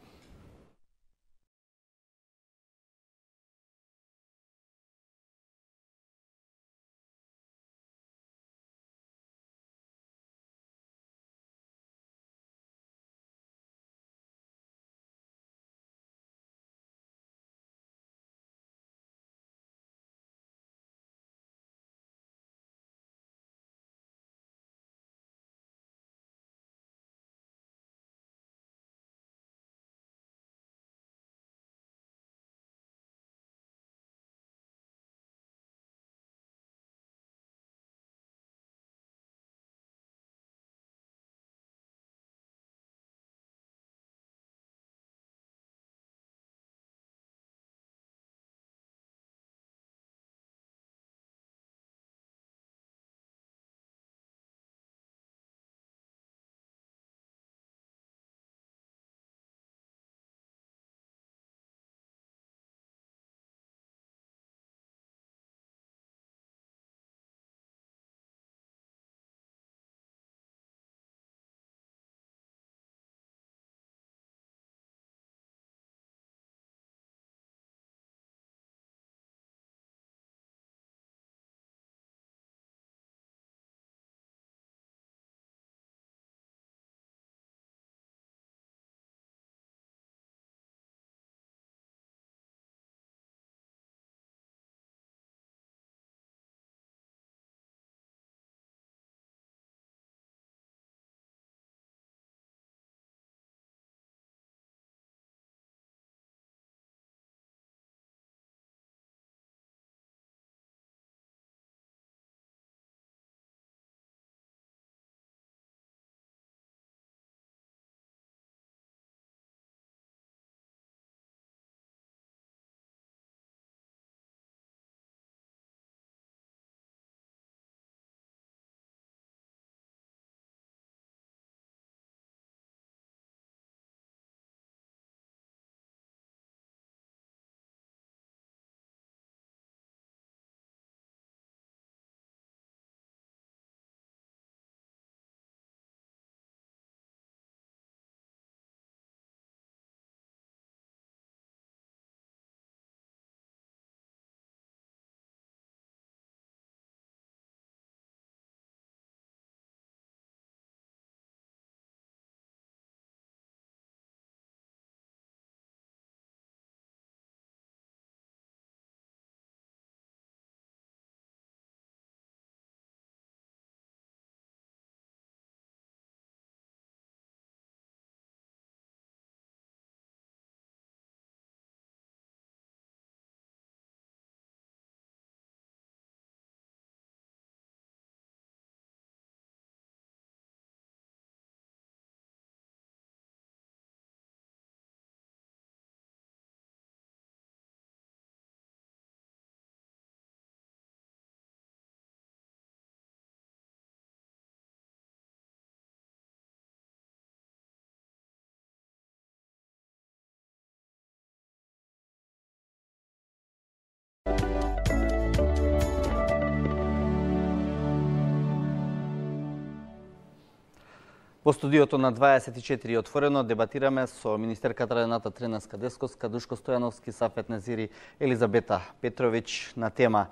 Во студиото на 24 отворено дебатираме со министерката Рената Тренаска-Десковска, Душко Стојановски, Сафет Незири, Елизабета Петрович на тема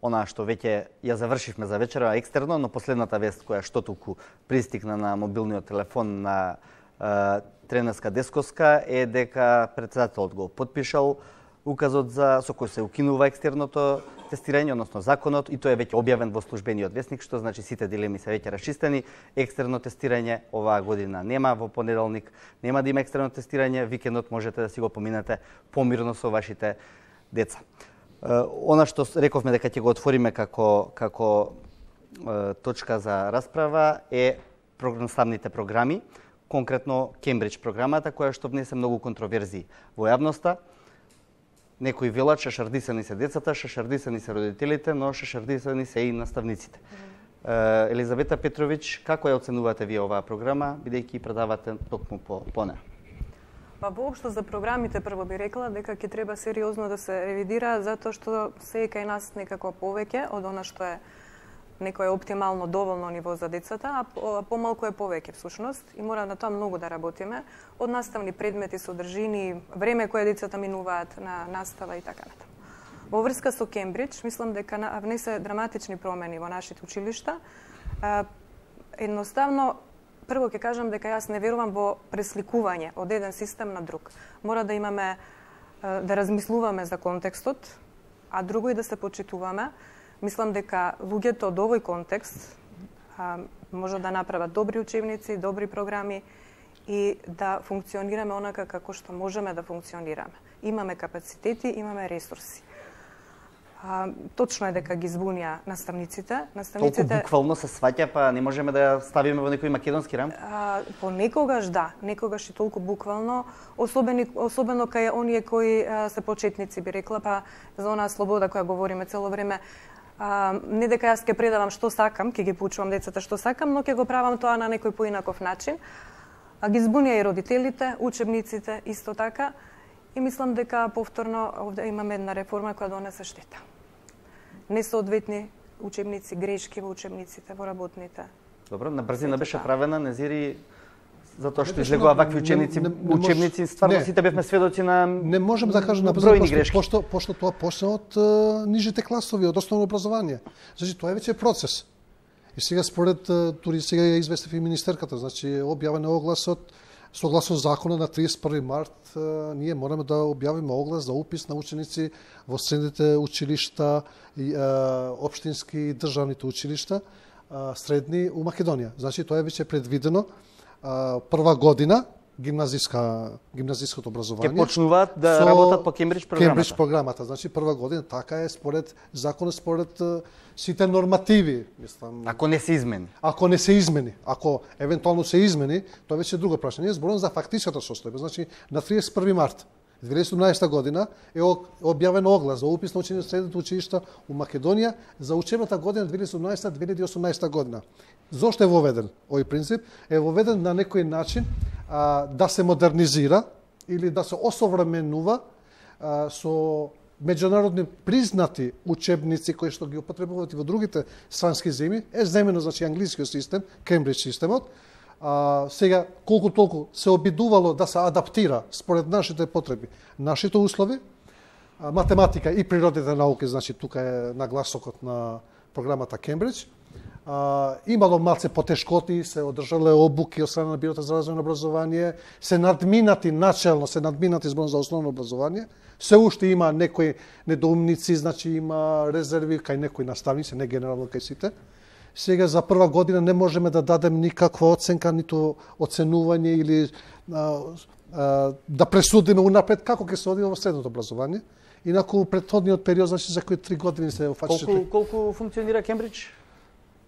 она што веќе ја завршивме за вечера екстерно, но последната вест која што туку пристигна на мобилниот телефон на Тренаска-Десковска е дека председателот го потпишал указот со кој се укинува екстерното тестирање, односно законот, и тој е веќе објавен во службениот весник, што значи сите дилеми се веќе расчистени. Екстерно тестирање оваа година нема, во понеделник нема да има екстерно тестирање, викендот можете да си го поминете помирно со вашите деца. Она што рековме дека ќе го отвориме како точка за расправа е наставните програми, конкретно Кембридж програмата, која што внесе многу контроверзии во јавноста. Некои велат шашардисани се децата, шашардисани се родителите, но шашардисани се и наставниците. Елизабета Петрович, како ја оценувате вие оваа програма, бидејќи предавате токму по неа? Па воопшто за програмите прво би рекла дека ќе треба сериозно да се ревидира, затоа што се кај нас некако повеќе од она што е некој оптимално доволно ниво за децата, а помалку е повеќе всушност и мора на тоа многу да работиме, од наставни предмети, содржини, време кое децата минуваат на настава и така натаму. Во врска со Кембридж, мислам дека внесе драматични промени во нашите училишта. Едноставно, прво ќе кажам дека јас не верувам во пресликување од еден систем на друг. Мора да имаме, да размислуваме за контекстот, а друго и да се почитуваме. Мислам дека луѓето од овој контекст може да направат добри учебници, добри програми и да функционираме онака како што можеме да функционираме. Имаме капацитети, имаме ресурси. Точно е дека ги збунија наставниците. Толку буквално се сваќа, па не можеме да ја ставиме во некој македонски рамки? Понекогаш да, некогаш и толку буквално, особено кај оние кои се почетници, би рекла, па за онаа слобода која говориме цело време. Не дека јас ќе предавам што сакам, ќе ги поучувам децата што сакам, но ќе го правам тоа на некој поинаков начин. Ги збунија и родителите, учебниците, исто така. И мислам дека повторно овде имаме една реформа која донесе штета. Несоодветни учебници, грешки во учебниците, во работните. Добро, на брзина беше правена, Незири, затоа што излегува вакви учебници, стварно сите бевме сведоци на не можам да кажам на бројни грешки. Пошто тоа почна од нижите класови, од основно образование. Значи тоа е веќе процес. И сега според тури сега ја известив и министерката, значи објавен е огласот согласно закона на 31 март ние мораме да објавиме оглас за упис на ученици во средните училишта и општински и државните училишта средни у Македонија. Значи тоа е веќе предвидено прва година гимназиското образование. Ќе почнуваат да работат по Кембридж програмата. Кембридж програмата, значи прва година, така е според законот, според сите нормативи, мислам. Ако не се измени. Ако не се измени, ако евентуално се измени, тоа веќе е друго прашање. Ние зборуваме за фактичката состојба. Значи на 31 март 2017 година е објавен оглас за упис на ученици во средните училишта у Македонија за учебната година 2017-2018 година. Зошто е воведен овој принцип? Е воведен на некој начин да се модернизира или да се осовременува со меѓународни признати учебници кои што ги употребуваат и во другите странски земји, е земено значи англискиот систем, Кембридж системот. Сега колку толку се обидувало да се адаптира според нашите потреби, нашите услови, математика и природните науки, значи тука е нагласокот на програмата Кембридж. Имало малце потешкоти, се одржале обуки од страна на Бирото за развојно образование, се надминати начелно, се надминати збор за основно образование. Се уште има некои недоумници, значи има резерви кај некои наставници, не генерално кај сите. Сега за прва година не можеме да дадем никаква оценка, ниту оценување или да пресудиме унапред како ќе се оди во средното образование. Инаку претходниот период, значи за кои 3 години се офатеше. Колку функционира Кембридж?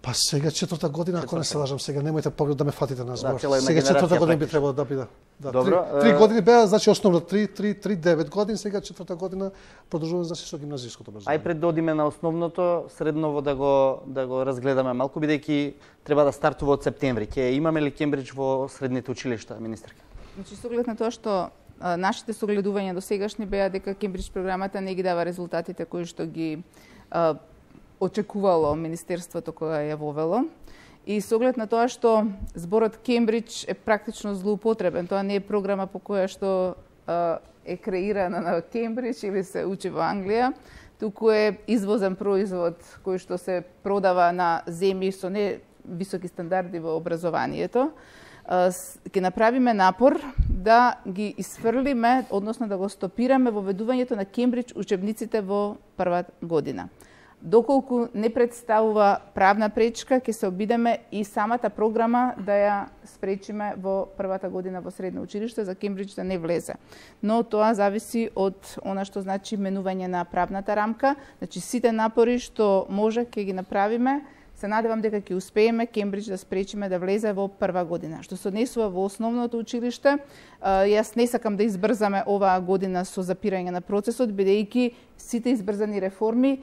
Па сега 4-та година, ако не се лажам, сега немојте поглед да ме фатите на збор. Да, сега 4-та година би требало да биде. Да, добро. 3 години беа, значи основно 3-9 години, сега 4-та година продолжуваме значи со гимназиското образование. Ај пред да одиме на основното, средново да го разгледаме малку, бидејќи треба да стартува од септември. Ќе имаме ли Кембридж во средните училишта, министерка? Значи со оглед на тоа што нашите согледувања до сегашни беа дека Кембридж програмата не ги дава резултатите кои што ги очекувало Министерството кога ја вовело. И со оглед на тоа што зборот Кембридж е практично злоупотребен, тоа не е програма по која што е креирана на Кембридж или се учи во Англија, туку е извозен производ кој што се продава на земји со не високи стандарди во образованието. Ќе направиме напор да ги исфрлиме, односно да го стопираме воведувањето на Кембридж учебниците во прва година. Доколку не представува правна пречка, ќе се обидеме и самата програма да ја спречиме во првата година во средно училиште за Кембридж да не влезе. Но тоа зависи од она што значи менување на правната рамка. Значи сите напори што може ќе ги направиме. Се надевам дека ќе успееме Кембридж да спречиме да влезе во прва година. Што се однесува во основното училиште, јас не сакам да избрзаме оваа година со запирање на процесот, бидејќи сите избрзани реформи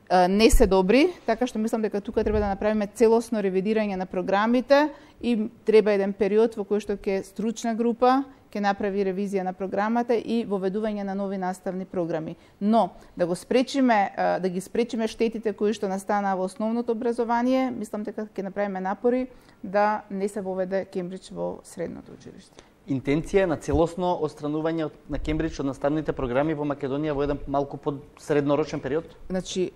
не се добри, така што мислам дека тука треба да направиме целосно ревидирање на програмите и треба еден период во кој што ќе стручна група ќе направи ревизија на програмата и воведување на нови наставни програми. Но да го спречиме, да ги спречиме штетите кои што настанаа во основното образование, мислам дека ќе направиме напори да не се воведе Кембридж во средното училиште. Интенција на целосно отстранување на Кембридж од наставните програми во Македонија во еден малку под среднорочен период? Значи,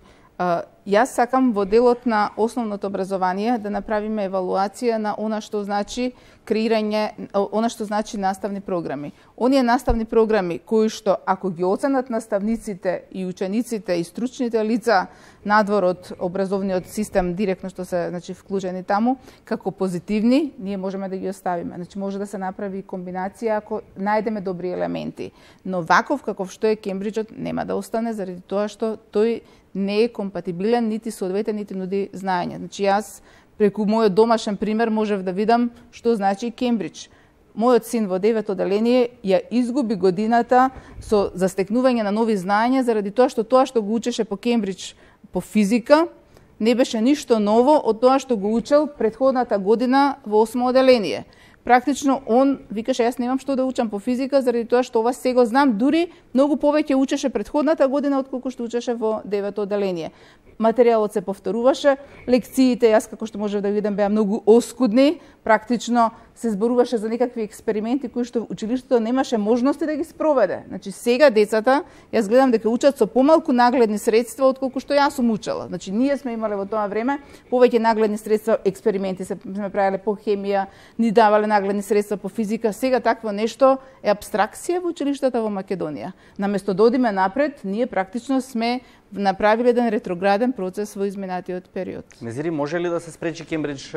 јас сакам во делот на основното образование да направиме евалуација на она што значи креирање, она што значи наставни програми. Оние наставни програми кои што ако ги оценат наставниците и учениците и стручните лица надвор од образовниот систем директно што се значи вклучени таму како позитивни, ние можеме да ги оставиме. Значи може да се направи комбинација ако најдеме добри елементи. Но ваков каков што е Кембриджот нема да остане заради тоа што тој не е компатибилен нити соодветен, нити нуди знаење. Значи јас преку мојот домашен пример можев да видам што значи Кембридж. Мојот син во 9-то оделение ја изгуби годината со застекнување на нови знаења заради тоа што го учеше по Кембридж по физика не беше ништо ново од тоа што го учел претходната година во 8-то оделение. Практично он викаше јас немам што да учам по физика заради тоа што ова се го знам, дури многу повеќе учеше претходната година отколку што учеше во 9-то оделение. Материјалот се повторуваше, лекциите јас како што можев да видам беа многу оскудни, практично се зборуваше за некакви експерименти кои што училиштето немаше можности да ги спроведе. Значи сега децата јас гледам дека учат со помалку нагледни средства отколку што јас сум учела. Значи ние сме имале во тоа време повеќе нагледни средства, експерименти сме правеле по хемија, ни давале нагледни средства по физика. Сега такво нешто е апстракција во училиштата во Македонија. Наместо да одиме напред, ние практично сме направиле еден ретрограден процес во изминатиот период. Незири, може ли да се спречи Кембридж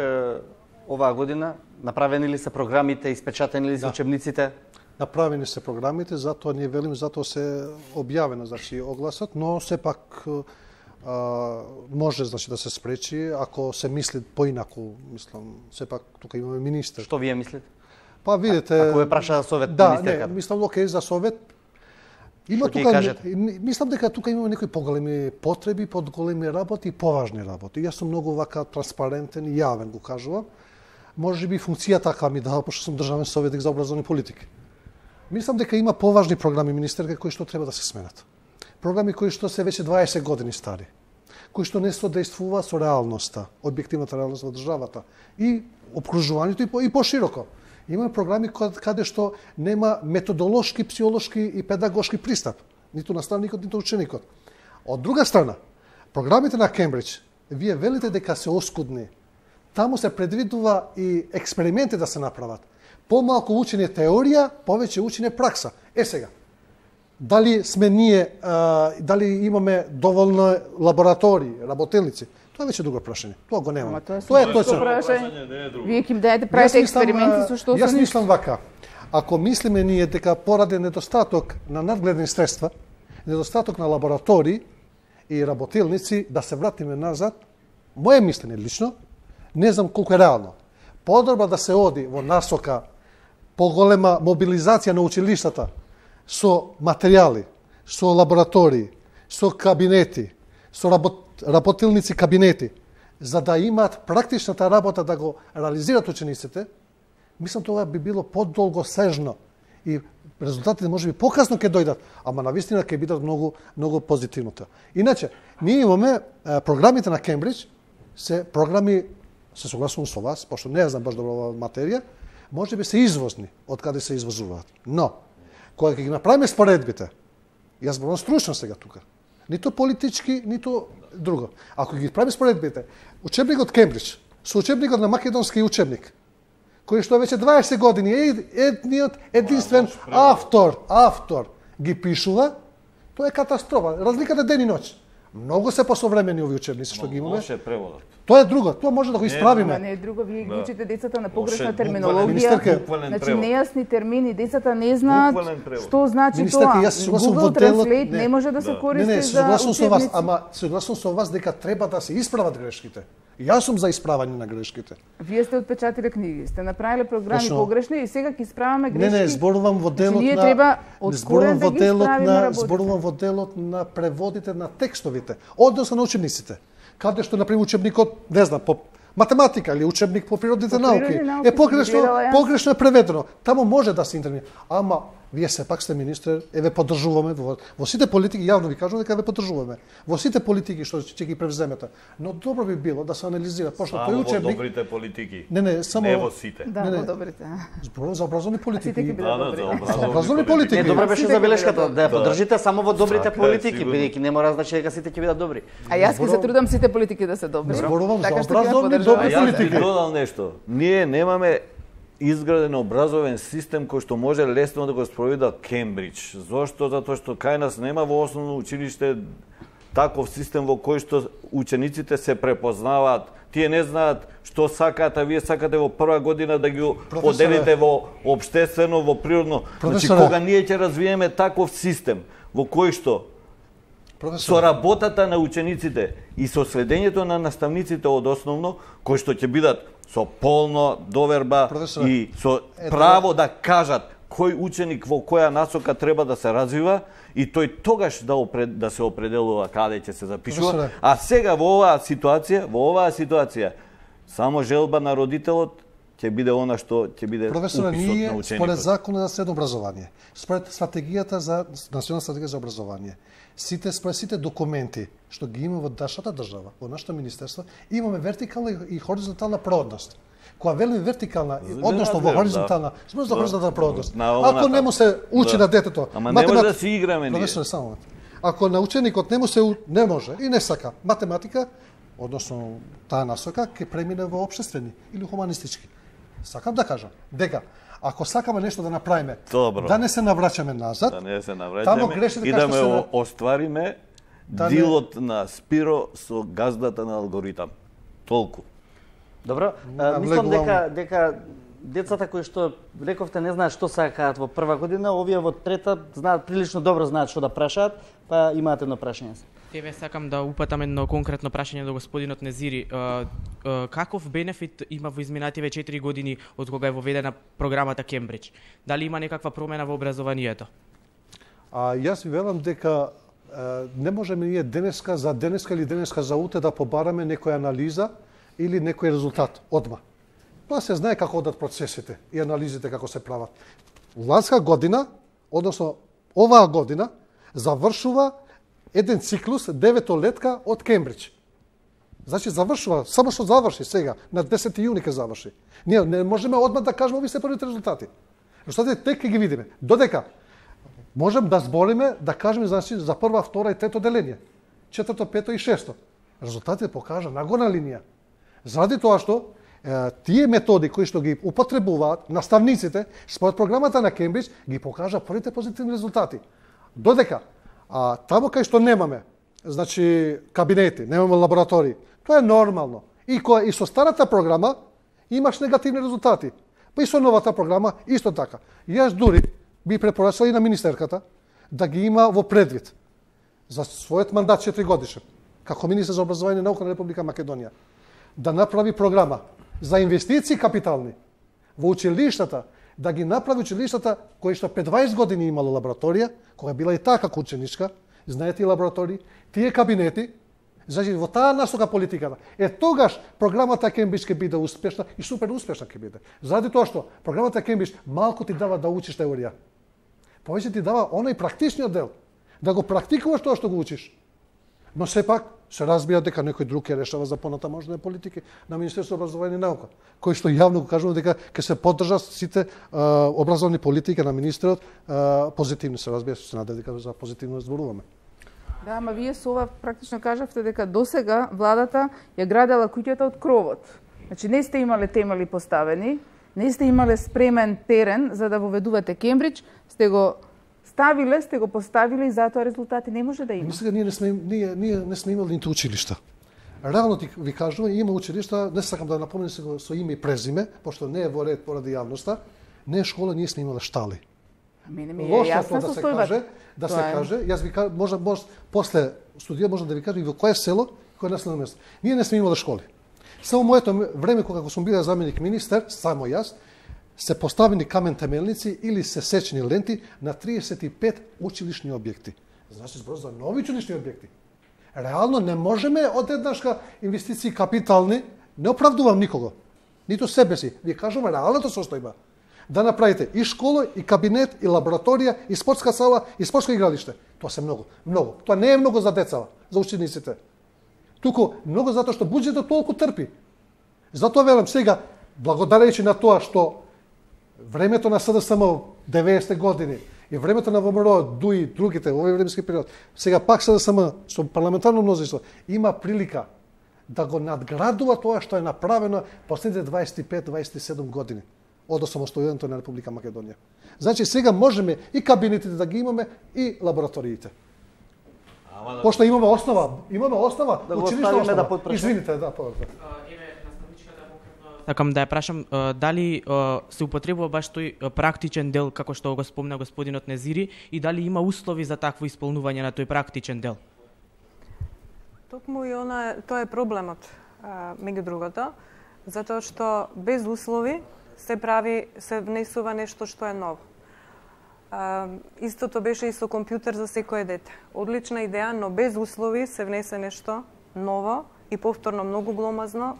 оваа година? Направени ли се програмите, испечатени ли се учебниците? Направени се програмите, затоа ние велим, затоа се објавено значи огласот, но сепак може значи да се спречи ако се мисли поинаку, мислам, сепак тука имаме министер. Што вие мислите? Па видите, ако ве праша совет Да, министерката. не, мислам окей за совет. Има тука, мислам дека тука имаме некои поголеми потреби, подголеми работи и поважни работи. Јас сум многу вака транспарентен и јавен го кажувам. Може би функција така ми дава, пошто сум државен советник за образовни политики. Мислам дека има поважни програми министерка кои што треба да се сменат. Програми кои што се веќе 20 години стари, кои што не содействува со реалноста, објективната реалност во државата и обкружувањето и пошироко. Има програми каде што нема методолошки, психолошки и педагошки пристап, ниту наставникот, ниту ученикот. Од друга страна, програмите на Кембридж, вие велите дека се оскудни. Таму се предвидува и експерименти да се направат. Помалку учење теорија, повеќе учење пракса. Сега, дали сме ние, дали имаме доволно лаборатории, работилници, тоа е веќе друго прашање. Тоа го немаме. Тоа е точно. Вие ќе им дајете правите експерименти со што Јас мислам вака. Ако мислиме ние дека поради недостаток на надгледни средства, недостаток на лаборатории и работилници, да се вратиме назад, моје мислење лично, не знам колку е реално. Подобро да се оди во насока поголема мобилизација на училиштата со материјали, со лаборатории, со кабинети, со работилници кабинети, за да имаат практичната работа да го реализират учениците, мислам тоа би било подолгосежно и резултатите може би покасно ќе дојдат, ама навистина ќе бидат многу позитивното. Иначе, ние имаме програмите на Кембридж се програми се согласувам со вас, пошто не знам баш добро оваа материја, може би се извозни од каде се извозуваат. Но, кога ќе ги направиме споредбите, јас зборувам стручно сега тука, ниту политички, ниту друго. Ако ги правиме споредбите, учебникот Кембридж со учебникот на македонски учебник, кој што веќе 20 години едниот единствен автор ги пишува, тоа е катастрофа. Разликата е ден и ноќ. Многу се посовремени овие учебници што ги имаме. Лоше преводот. Тоа е друго, тоа може да го исправиме. Не е друго, вие ги учите децата на погрешна терминологија. Значи нејасни термини, децата не знаат што значи тоа. Google Translate не може да се користи за учебници. Ама согласувам со вас дека треба да се исправат грешките. Јас сум за исправање на грешките. Вие сте отпечатали книги, сте направиле програми погрешни и сега ќе исправаме грешки. Не, зборувам во делот ние треба од корен да ги исправиме работите. Зборувам во делот на преводите на текстовите, односно на учебниците. Каде што, например, учебникот, не знам, по математика или учебник по природните науки, е погрешно е преведено. Таму може да се интервенира. Ама, вие сепак сте министер, ве поддржуваме во сите политики, јавно ви кажувам дека ве поддржуваме. Во сите политики што ќе ги превземете. Но добро би било да се анализира, пошто тој учебник... Само во добрите политики. Не, само... Не во сите. Да, во добрите. Зборувам за образовни политики. За образовни политики. Не, добро беше забелешката, да ја поддржите само во добрите политики, бидејќи не мора значи дека сите ќе бидат добри. А јас ќе се трудам сите политики да се добри. Зборувам за образовни добри политики. Јас додал нешто. Ние немаме изграден образовен систем кој што може лесно да го спроведа Кембридж. Зошто? Затоа што кај нас нема во основно училиште таков систем во кој што учениците се препознаваат. Тие не знаат што сакаат, а вие сакате во прва година да ги поделите во општествено, во природно. Значи, кога ние ќе развиеме таков систем во кој што со работата на учениците и со следењето на наставниците од основно, кои што ќе бидат со полно доверба и со право да кажат кој ученик во која насока треба да се развива и тој тогаш да се определува каде ќе се запишува. А сега во оваа ситуација, само желба на родителот ќе биде она што ќе биде уписот на ученикот. Според законот за средно образование, според стратегијата за национална стратегија за образование, според сите документи што ги има во нашата држава, во нашето министерство, имаме вертикална и хоризонтална проводност. Кога велиме вертикална, односно во хоризонтална, сме за хоризонтална проводност. Ако не му се учи на детето, ама не може да си играме ние. Ако на ученикот не може и не сака математика, односно таа насока ќе премине во општествени или хуманистички. Сакам да кажам дека ако сакаме нешто да направиме, да не се навраќаме назад, и да ме оствариме дилот на Спиро со газдата на алгоритам. Толку. Добро, мислам дека децата кои што рековте не знаат што сакаат во прва година, овие во трета знаат прилично добро знаат што да прашаат, па имаат едно прашање. Тебе сакам да упатам едно конкретно прашање до господинот Незири. Каков бенефит има во изминативе 4 години од кога е воведена програмата Кембридж? Дали има некаква промена во образованието? Јас ви велам дека не можеме ние денеска или денеска за утре да побараме некоја анализа или некој резултат одма. Тоа се знае како одат процесите и анализите како се прават. Ланска година, односно оваа година, завршува еден циклус, 9-летка од Кембридж. Значи завршува, само што заврши сега, на 10 јуни ќе заврши. Ние не можеме одма да кажеме ови се првите резултати. Резултатите тек ќе ги видиме. Додека можем да збориме, да кажеме значи за прва, втора и трето деление. Четврто, пето и шесто. Резултатите покажа нагорна линија. Заради тоа што тие методи кои што ги употребуваат наставниците според програмата на Кембридж ги покажа првите позитивни резултати. Додека тамо кај што немаме, значи кабинети, немаме лаборатории, тоа е нормално. И со старата програма имаш негативни резултати. Па и со новата програма исто така. Јас дури би препорачал и на министерката да ги има во предвид за својот мандат 4 годишен, како министер за образование и наука на Република Македонија, да направи програма за инвестиции капитални во училиштата, да ги направи училиштата кои што 20 години имало лабораторија, кога била и таа како ученичка, знаете и лаборатории, тие кабинети, значи во таа насока политиката. Тогаш програмата Кембридж ќе биде успешна и супер успешна ќе биде. Заради тоа што програмата Кембридж малку ти дава да учиш теорија. Повеќе ти дава оној практичниот дел, да го практикуваш тоа што го учиш. Но сепак се разбира дека некој друг ќе решава за понатамошни политики на Министерството образование и наука, кој што јавно го кажува дека ќе се поддржат сите образовни политики на министерот, позитивни се разбира, се надев дека за позитивно зборуваме. Да, ама вие со ова практично кажавте дека досега владата ја градела куќата од кровот. Значи не сте имале темели поставени, не сте имале спремен терен за да воведувате Кембридж, сте го поставиле и затоа резултати не може да има. Сега ние не сме имали ниту училишта. Реално ви кажувам, има училишта, не сакам да напомнам со име и презиме, пошто не е во ред поради јавноста, не е школа, ние сме имале штали. Мене ми е јасна состојбата. Да се каже, јас ви кажам, може после студија можам да ви кажам и во кое село, кое населено место. Ние не сме имале школи. Само моето време кога сум била заменик министер, само јас, се поставени камен темелници или се сечени ленти на 35 училишни објекти. Значи збор за нови училишни објекти. Реално не можеме од еднашка инвестиции капитални, не оправдувам никого, ниту себе си. Ви кажувам реалната состојба. Да направите и школа, и кабинет, и лабораторија, и спортска сала, и спортско игралиште. Тоа се многу. Тоа не е многу за децата, за учениците. Туку многу затоа што буџетот толку трпи. Затоа велам сега, благодарејќи на тоа што времето на СДСМ 90-те години и времето на ВМРО, ДУИ, другите, овој временски период, сега пак СДСМ со парламентарно мнозинство има прилика да го надградува тоа што е направено последните 25-27 години од осамостојувањето на Република Македонија. Значи сега можеме и кабинетите да ги имаме и лабораториите. Пошто имаме основа, да училишна го основа. да подпрашам. Извините, да, поврата. Сакам да ја прашам дали се употребува баш тој практичен дел како што го спомна господинот Незири и дали има услови за такво исполнување на тој практичен дел? Токму и тоа е проблемот меѓу другото, затоа што без услови се внесува нешто што е ново. Истото беше и со компјутер за секое дете. Одлична идеја, но без услови се внесе нешто ново и повторно многу гломазно,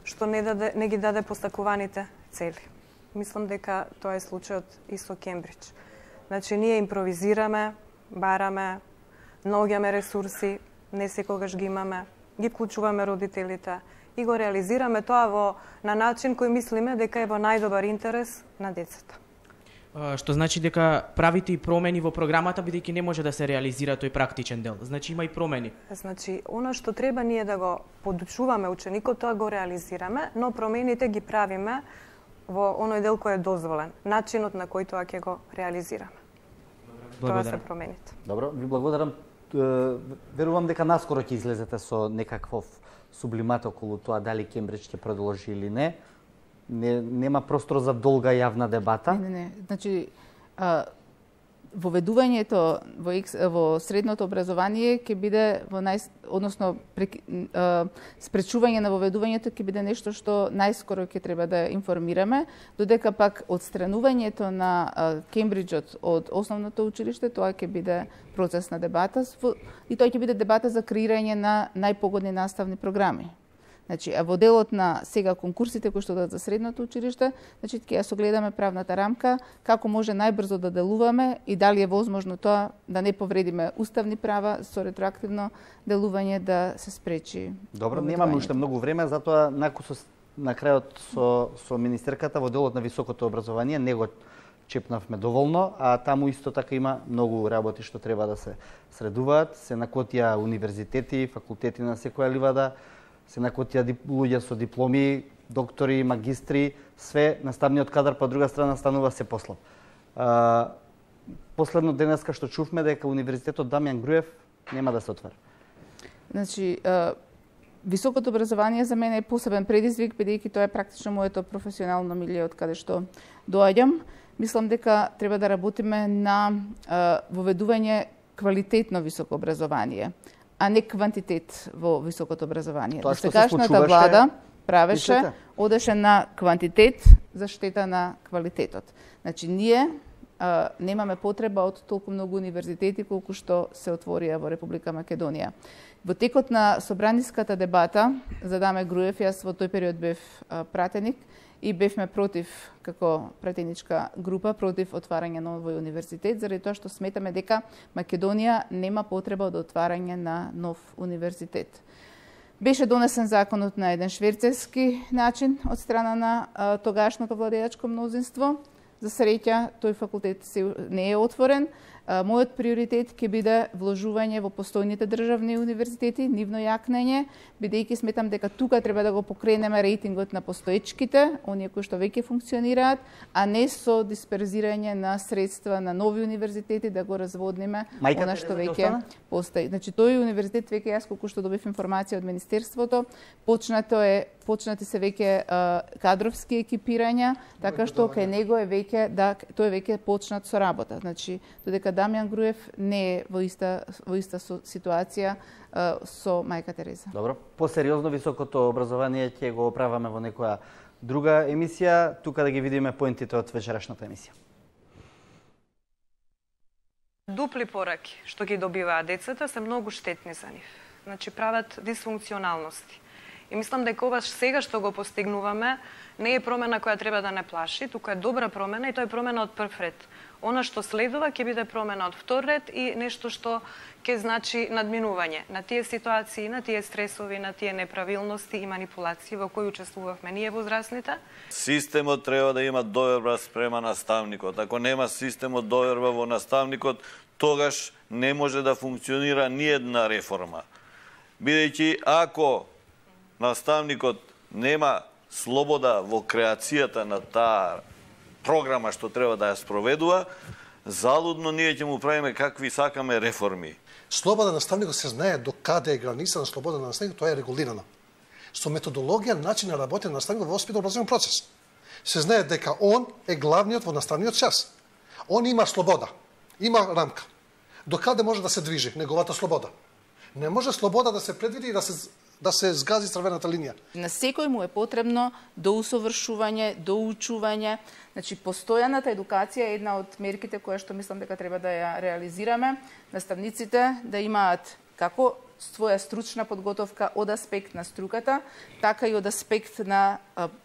што не ги даде постакуваните цели. Мислам дека тоа е случајот и со Кембридж. Значи, ние импровизираме, бараме, наоѓаме ресурси, не секогаш ги имаме, ги вклучуваме родителите и го реализираме тоа на начин кој мислиме дека е во најдобар интерес на децата. Што значи дека правите и промени во програмата, бидејќи не може да се реализира тој практичен дел. Значи има и промени. Значи, она што треба ние да го подучуваме ученикот, тоа го реализираме, но промените ги правиме во оној дел кој е дозволен. Начинот на кој тоа ќе го реализираме. Тоа се промените. Добро, ви благодарам. Верувам дека наскоро ќе излезете со некаков сублимат околу тоа дали Кембридж ќе продолжи или не. Нема простор за долга јавна дебата? Не. Значи, воведувањето во средното образование ќе биде спречување на воведувањето ќе биде нешто што најскоро ќе треба да информираме, додека пак одстранувањето на Кембриджот од основното училиште, тоа ќе биде процес на дебата и тоа ќе биде дебата за креирање на најпогодни наставни програми. Значи, а во делот на сега конкурсите кои што дадат за средното училиште, значи ќе ја согледаме правната рамка, како може најбрзо да делуваме и дали е возможно тоа да не повредиме уставни права со ретроактивно делување да се спречи. Добро, немаме уште многу време, затоа на крајот со министерката во делот на високото образование не го чепнавме доволно, а таму исто така има многу работи што треба да се средуваат, се накотија универзитети, факултети на секоја ливада, се накотија луѓе со дипломи, доктори, магистри, све наставниот кадар по друга страна станува се послаб. Последно денеска што чувме дека универзитетот Дамјан Груев нема да се отвори. Значи, високото образование за мене е посебен предизвик, бидејќи тоа е практично моето професионално милје од каде што доаѓам. Мислам дека треба да работиме на воведување квалитетно високо образование, а не квантитет во високото образование. Тоа што сегашната влада правеше, одеше на квантитет за штета на квалитетот. Значи, ние немаме потреба од толку многу универзитети колку што се отворија во Република Македонија. Во текот на собраниската дебата за Даме Груев, јас во тој период бев пратеник и бевме против, како пратеничка група, против отварање на овој универзитет, заради тоа што сметаме дека Македонија нема потреба од отварање на нов универзитет. Беше донесен законот на еден шверцерски начин од страна на тогашното владеачко мнозинство. За среќа, тој факултет не е отворен. Мојот приоритет ќе биде вложување во постојните државни универзитети, нивно јакнење, бидејќи сметам дека тука треба да го покренеме рейтингот на постоечките, оние кои што веќе функционираат, а не со дисперзирање на средства на нови универзитети да го разводниме она што веќе постои. Значи, тој универзитет веќе јас колку што добив информација од Министерството, почнати се веќе кадровски екипирања, така што кај него е веќе тој е веќе почнат со работа. Значи, додека Дамјан Груев не е во иста ситуација со мајка Тереза. Добро. Посериозно високото образование ќе го оправаме во некоја друга емисија, тука да ги видиме поентите од вечерашната емисија. Дупли пораки што ги добиваат децата се многу штетни за нив. Значи прават дисфункционалности. И мислам дека ова сега што го постигнуваме не е промена која треба да не плаши, туку е добра промена и тоа е промена од прв ред. Она што следува ќе биде промена од втор ред и нешто што ќе значи надминување на тие ситуации, на тие стресови, на тие неправилности и манипулации во кои учествувавме ние возрастните. Системот треба да има доверба спрема наставникот. Ако нема системот доверба во наставникот, тогаш не може да функционира ниедна реформа. Бидејќи ако наставникот нема слобода во креацијата на таа програма што треба да ја спроведува, залудно ние ќе му правиме какви сакаме реформи. Слобода на наставникот се знае до каде е граница на слобода на наставникот, тоа е регулирано. Со методологија, начин на работење на наставникот во воспитно-образовен процес. Се знае дека он е главниот во наставниот час. Он има слобода, има рамка. До каде може да се движи неговата слобода? Не може слобода да се предвиди и да се згази црвената линија. На секој му е потребно доусовршување, доучување. Значи, постојаната едукација е една од мерките која што мислам дека треба да ја реализираме. Наставниците да имаат како своја стручна подготовка од аспект на струката, така и од аспект на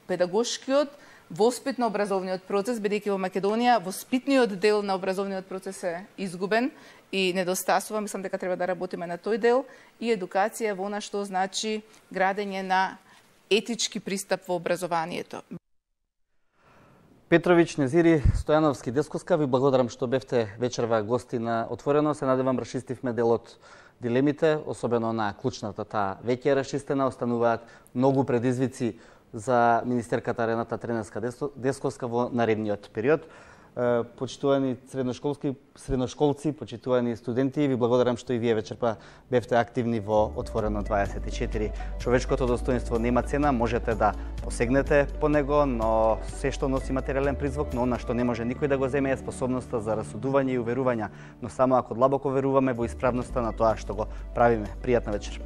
педагошкиот, воспитно-образовниот процес, бидејќи во Македонија воспитниот дел на образовниот процес е изгубен и недостасува, мислам дека треба да работиме на тој дел и едукација во она што значи градење на етички пристап во образованието. Петрович, Незири, Стојановски, Дескоска, ви благодарам што бевте вечерва гости на Отворено. Се надевам расчистивме дел од дилемите, особено на клучната таа веќе е расчистена, остануваат многу предизвици за министерката Рената Треневска-Десковска во наредниот период. Почитувани средношколци, почитувани студенти, ви благодарам што и вие вечерпа бевте активни во Отворено 24. Човечкото достоинство нема цена, можете да посегнете по него, но се што носи материјален призвук, но она што не може никој да го земе е способноста за расудување и уверување, но само ако длабоко веруваме во исправноста на тоа што го правиме. Пријатна вечер.